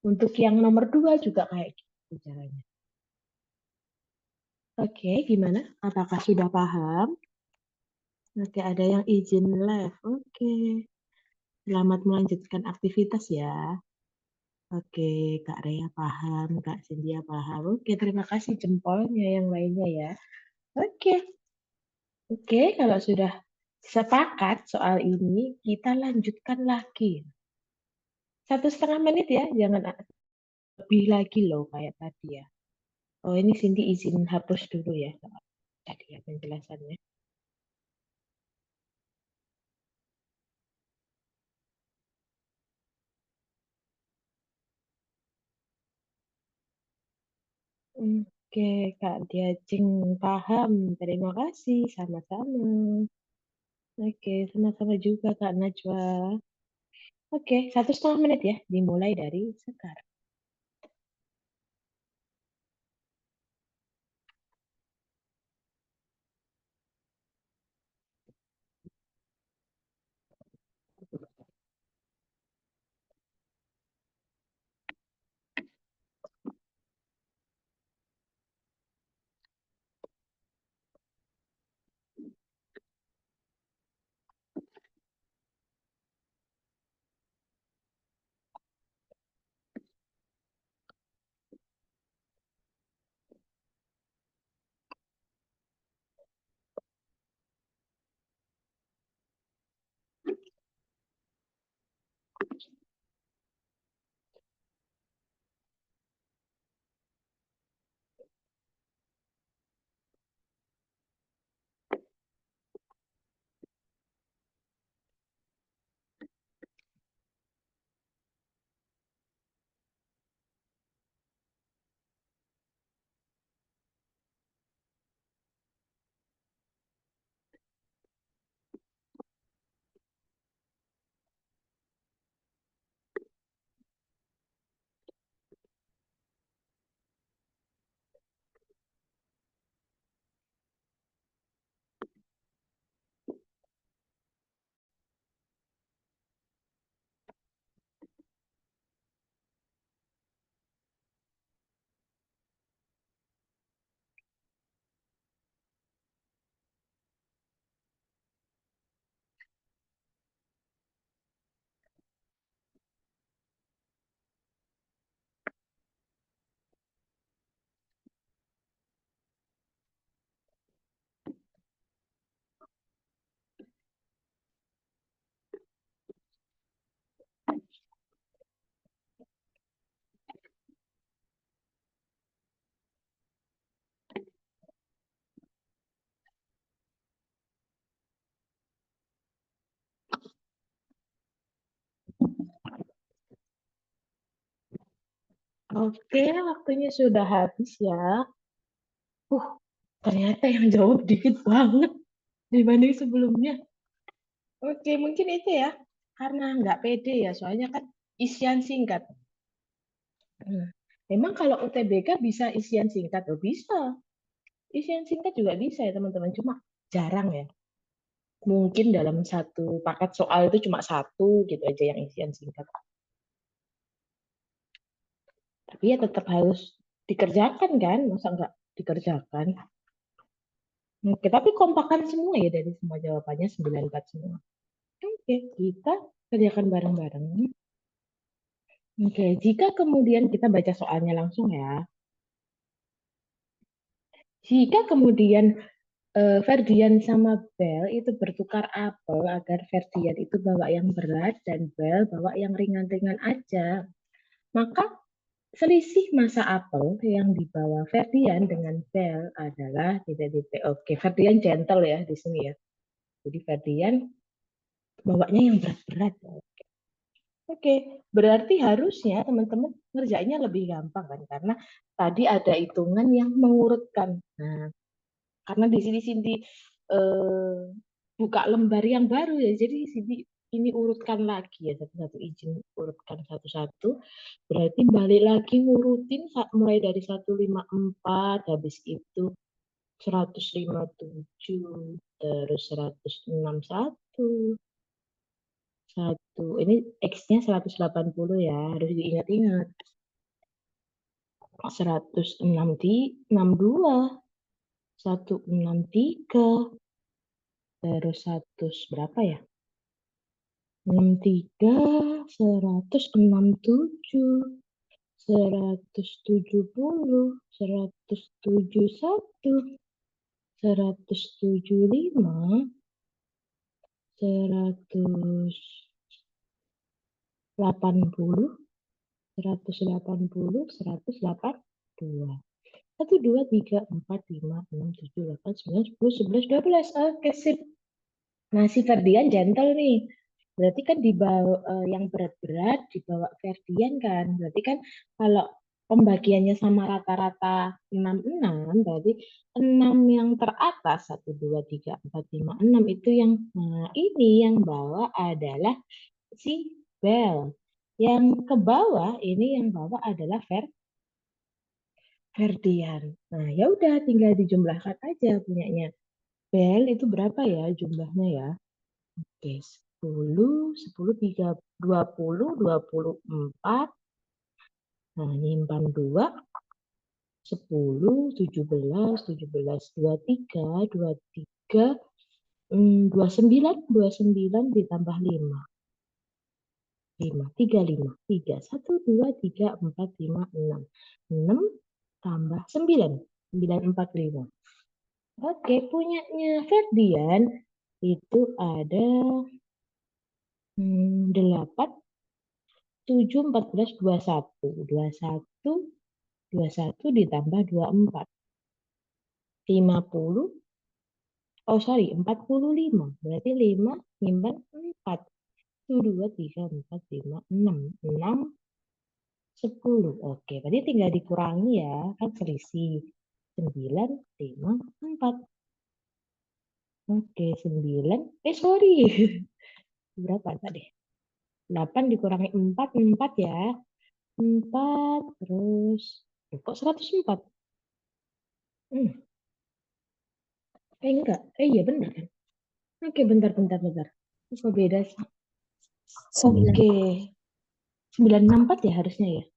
Untuk yang nomor 2 juga kayak gitu caranya. Oke, gimana? Apakah sudah paham? Oke, ada yang izin live. Oke, selamat melanjutkan aktivitas ya. Oke, Kak Rea paham, Kak Cynthia paham. Oke, terima kasih jempolnya yang lainnya ya. Oke, oke, kalau sudah sepakat soal ini, kita lanjutkan lagi. 1,5 menit ya, jangan lebih lagi loh kayak tadi ya. Oh, ini Cindy izin hapus dulu ya. Tadi ya penjelasannya. Oke, Kak Diajeng paham. Terima kasih, sama-sama. Oke, sama-sama juga Kak Najwa. Oke, 1,5 menit ya, dimulai dari sekarang. Oke, waktunya sudah habis ya. Uh, Ternyata yang jawab dikit banget dibanding sebelumnya. Oke, mungkin itu ya. Karena nggak pede ya, soalnya kan isian singkat. Hmm. Memang kalau UTBK bisa isian singkat, oh bisa. Isian singkat juga bisa ya teman-teman, cuma jarang ya. Mungkin dalam satu paket soal itu cuma satu gitu aja yang isian singkat. Tapi ya tetap harus dikerjakan kan, masa nggak dikerjakan? Oke, tapi kompakan semua ya dari semua jawabannya 94 semua. Oke, kita kerjakan bareng-bareng. Oke, jika kemudian kita baca soalnya langsung ya. Jika kemudian Ferdian sama Bel itu bertukar apel agar Ferdian itu bawa yang berat dan Bel bawa yang ringan-ringan aja, maka selisih masa apel yang dibawa Ferdian dengan Bel adalah titik-titik. Oke, Ferdian gentle ya di sini ya. Jadi Ferdian bawanya yang berat-berat. Oke, berarti harusnya teman-teman ngerjainnya lebih gampang kan karena tadi ada hitungan yang mengurutkan. Nah, karena di sini Cindy eh, buka lembar yang baru ya, jadi Cindy ini urutkan lagi ya satu-satu, izin urutkan satu-satu. Berarti balik lagi ngurutin mulai dari 154, habis itu 157, terus 161, satu. Ini X-nya 180 ya, harus diingat-ingat. 106 di 62, 163, terus 100 berapa ya? 63, 167, 170, 171, 175, 180, 180, 182. 1, 2, 3, 4, 5, 6, 7, 8, 9, 10, 11, 12. Oke, sip. Nah, si Ferdian gentle nih. Berarti kan dibawa yang berat-berat dibawa Ferdian kan. Berarti kan kalau pembagiannya sama rata-rata 66, berarti 6 yang teratas 1, 2, 3, 4, 5, 6 itu yang nah ini yang bawa adalah si Bel. Yang ke bawah ini yang bawa adalah Ferdian. Nah, ya udah tinggal dijumlahkan aja punyanya. Bel itu berapa ya jumlahnya ya? Oke, 10, 10, 3, 20, 24. Nah, nyimpan 2, 10, 17, 17, 23, 23, 29, 29 ditambah 5. 5, 3, 5, 3, 1, 2, 3, 4, 5, 6. 6 tambah 9, 9, 4, 5. Oke, punyanya Ferdian itu ada 8, 7, 14, 21. 21, 21 ditambah 24. 50, oh sorry, 45. Berarti 5 nyimpan 4. 1, 2, 3, 4, 5, 6. 6, 10. Oke, berarti tinggal dikurangi ya, kan selisih. 9, 5, 4. Oke, 9. Sorry. Berapa tadi? 8 dikurangi 4, 4 ya. 4, terus. Kok 104? Hmm, enggak. Iya benar kan? Oke, bentar, bentar, bentar. Kok beda sih? 9. Oke, 964 ya harusnya ya.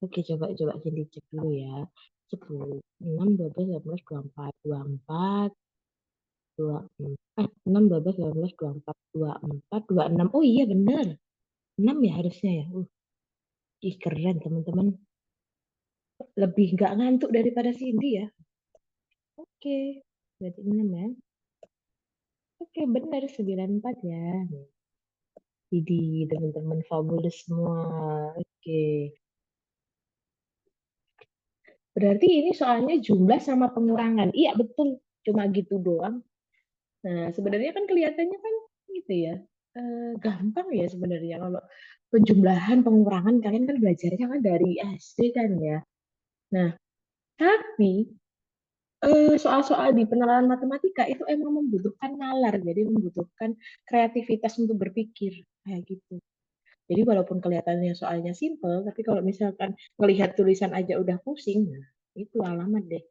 Oke, coba coba jadi cek dulu ya. 10, 6, 12, 13, 24, 24, 6, 12, 13, 24, 24, 26. Oh iya benar. 6 ya harusnya ya. Ih keren teman-teman. Lebih nggak ngantuk daripada Cindy ya. Oke, berarti 6 ya. Oke, benar 94 ya. Jadi teman-teman fabulous semua. Oke. Berarti ini soalnya jumlah sama pengurangan. Iya, betul. Cuma gitu doang. Nah, sebenarnya kan kelihatannya kan gitu ya. Gampang ya sebenarnya kalau penjumlahan, pengurangan, kalian kan belajarnya kan dari SD kan ya. Nah, tapi soal-soal di penerapan matematika itu emang membutuhkan nalar, jadi membutuhkan kreativitas untuk berpikir kayak gitu. Jadi walaupun kelihatannya soalnya simple, tapi kalau misalkan melihat tulisan aja udah pusing, nah itu alamat deh.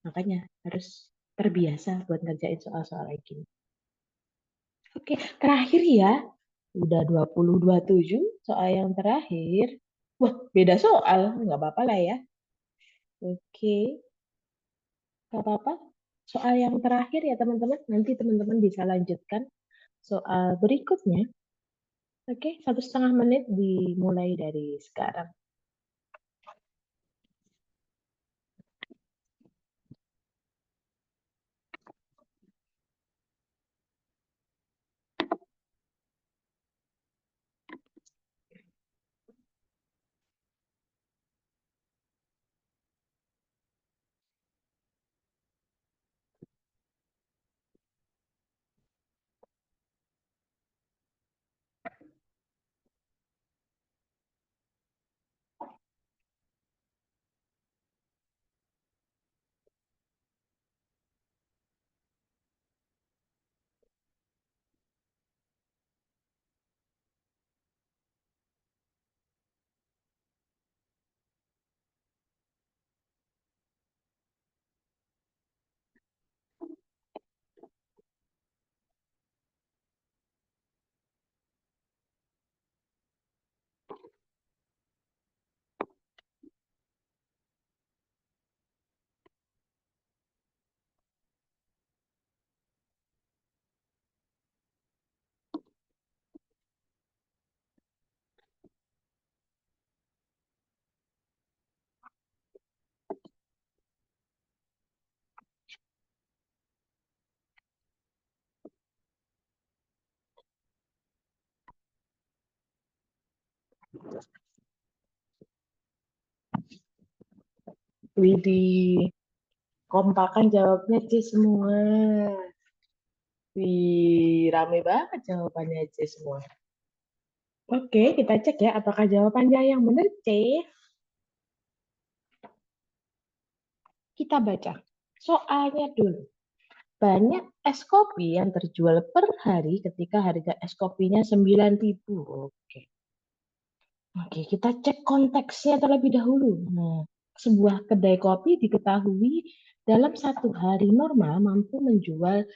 Makanya harus terbiasa buat ngerjain soal-soal kayak gini. Oke, terakhir ya. Udah 20-27 soal yang terakhir. Wah, beda soal. Nggak apa-apa lah ya. Oke, nggak apa-apa. Soal yang terakhir ya teman-teman. Nanti teman-teman bisa lanjutkan soal berikutnya. Oke, 1,5 menit dimulai dari sekarang. Widih, kompakan jawabnya C semua. Wih, rame banget jawabannya C semua. Oke, kita cek ya apakah jawabannya yang benar C. Kita baca soalnya dulu. Banyak es kopi yang terjual per hari ketika harga es kopinya 9.000. Oke. Oke, kita cek konteksnya terlebih dahulu. Nah, sebuah kedai kopi diketahui dalam satu hari normal mampu menjual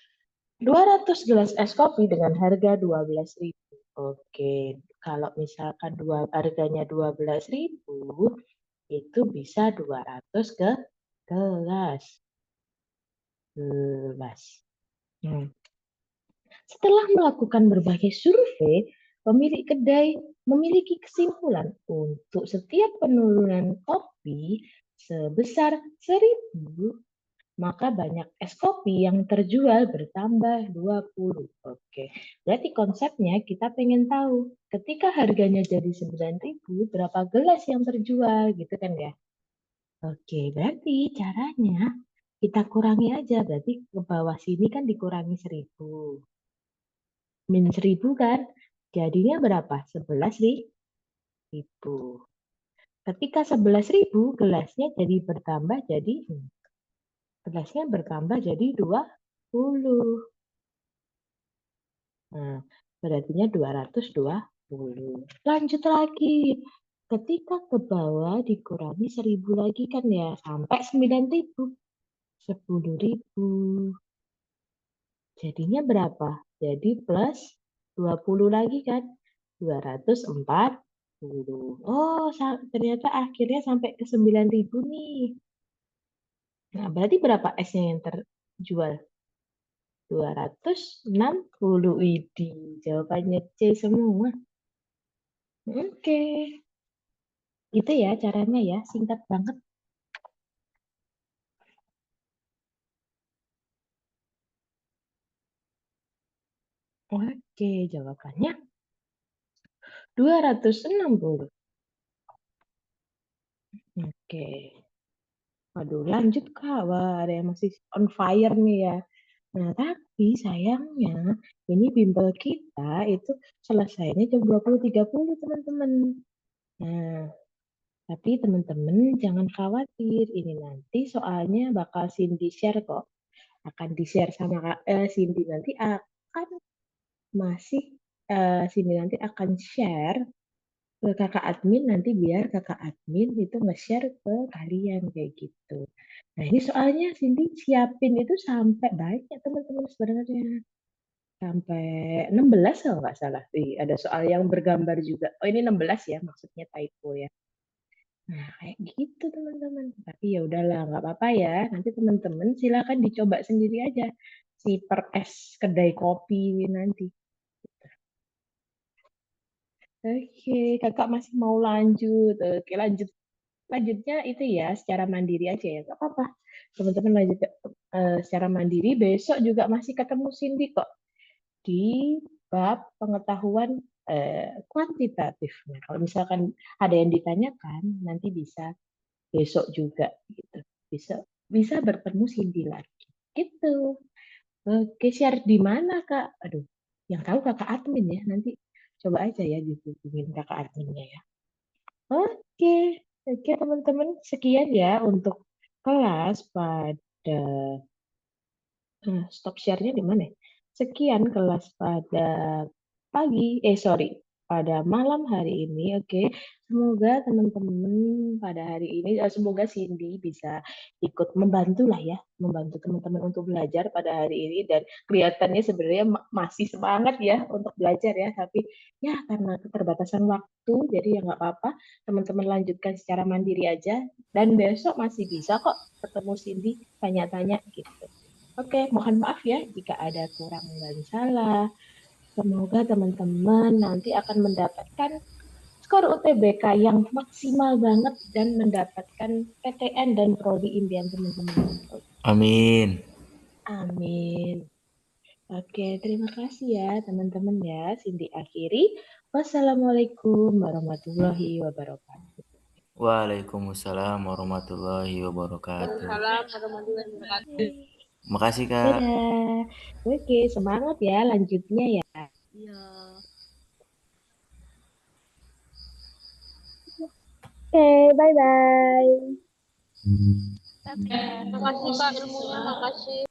200 gelas es kopi dengan harga 12.000. Oke, kalau misalkan harganya 12.000, itu bisa 200 ke gelas. Gelas. Hmm. Setelah melakukan berbagai survei, pemilik kedai memiliki kesimpulan untuk setiap penurunan kopi sebesar 1.000, maka banyak es kopi yang terjual bertambah 20. Oke, berarti konsepnya kita pengen tahu ketika harganya jadi 9.000, berapa gelas yang terjual gitu kan ya. Oke, berarti caranya kita kurangi aja, berarti ke bawah sini kan dikurangi 1.000. Min 1.000 kan, jadinya berapa? 11.000. Ketika 11.000, gelasnya jadi bertambah jadi gelasnya bertambah jadi 20. Nah, berartinya 220. Lanjut lagi. Ketika ke bawah dikurangi 1.000 lagi kan ya, sampai 9.000. 10.000. Jadinya berapa? Jadi plus 20 lagi kan? 240. Oh, ternyata akhirnya sampai ke 9.000 nih. Nah, berarti berapa S-nya yang terjual? 260. Widih, jawabannya C semua. Oke, itu ya caranya ya, singkat banget. Oke, jawabannya 260. Oke. Waduh, lanjut Kak. Wah, ada yang masih on fire nih ya. Nah, tapi sayangnya ini bimbel kita itu selesainya jam 20.30 teman-teman. Nah, tapi teman-teman jangan khawatir, ini nanti soalnya bakal Cindy share kok. Akan di-share sama Cindy nanti akan masih Cindy nanti akan share ke kakak admin nanti biar kakak admin itu nge-share ke kalian kayak gitu. Nah, ini soalnya Cindy siapin itu sampai banyak teman-teman sebenarnya. Sampai 16 kalau nggak salah. Ada soal yang bergambar juga. Oh, ini 16 ya, maksudnya typo ya. Nah, kayak gitu teman-teman. Tapi ya udahlah, nggak apa-apa ya. Nanti teman-teman silakan dicoba sendiri aja. Si per es kedai kopi nanti. Oke, kakak masih mau lanjut. Oke, lanjutnya itu ya secara mandiri aja ya. Nggak apa-apa. Teman-teman lanjut secara mandiri. Besok juga masih ketemu Cindy kok di bab pengetahuan kuantitatif. Nah, kalau misalkan ada yang ditanyakan, nanti bisa besok juga gitu. Bisa bisa bertemu Cindy lagi. Gitu. Oke, share di mana, Kak? Aduh, yang tahu Kakak admin ya. Nanti coba aja ya dihubungin Kakak adminnya ya. Oke. Oke, teman-teman, sekian ya untuk kelas pada stop share-nya di mana ya? Sekian kelas pada pada malam hari ini. Oke, semoga teman-teman pada hari ini, semoga Cindy bisa ikut membantu lah ya, membantu teman-teman untuk belajar pada hari ini dan kelihatannya sebenarnya masih semangat ya untuk belajar ya, tapi ya karena keterbatasan waktu, jadi ya nggak apa-apa, teman-teman lanjutkan secara mandiri aja dan besok masih bisa kok ketemu Cindy tanya-tanya gitu. Oke, mohon maaf ya jika ada kurang dan salah. Semoga teman-teman nanti akan mendapatkan skor UTBK yang maksimal banget dan mendapatkan PTN dan prodi impian teman-teman. Amin. Amin. Oke, terima kasih ya teman-teman ya. Cindy akhiri. Wassalamualaikum warahmatullahi wabarakatuh. Waalaikumsalam warahmatullahi wabarakatuh. Waalaikumsalam warahmatullahi wabarakatuh. Makasih, Kak. Dadah. Oke, semangat ya lanjutnya ya. Iya. Oke, bye-bye. Makasih Kak ilmunya, makasih.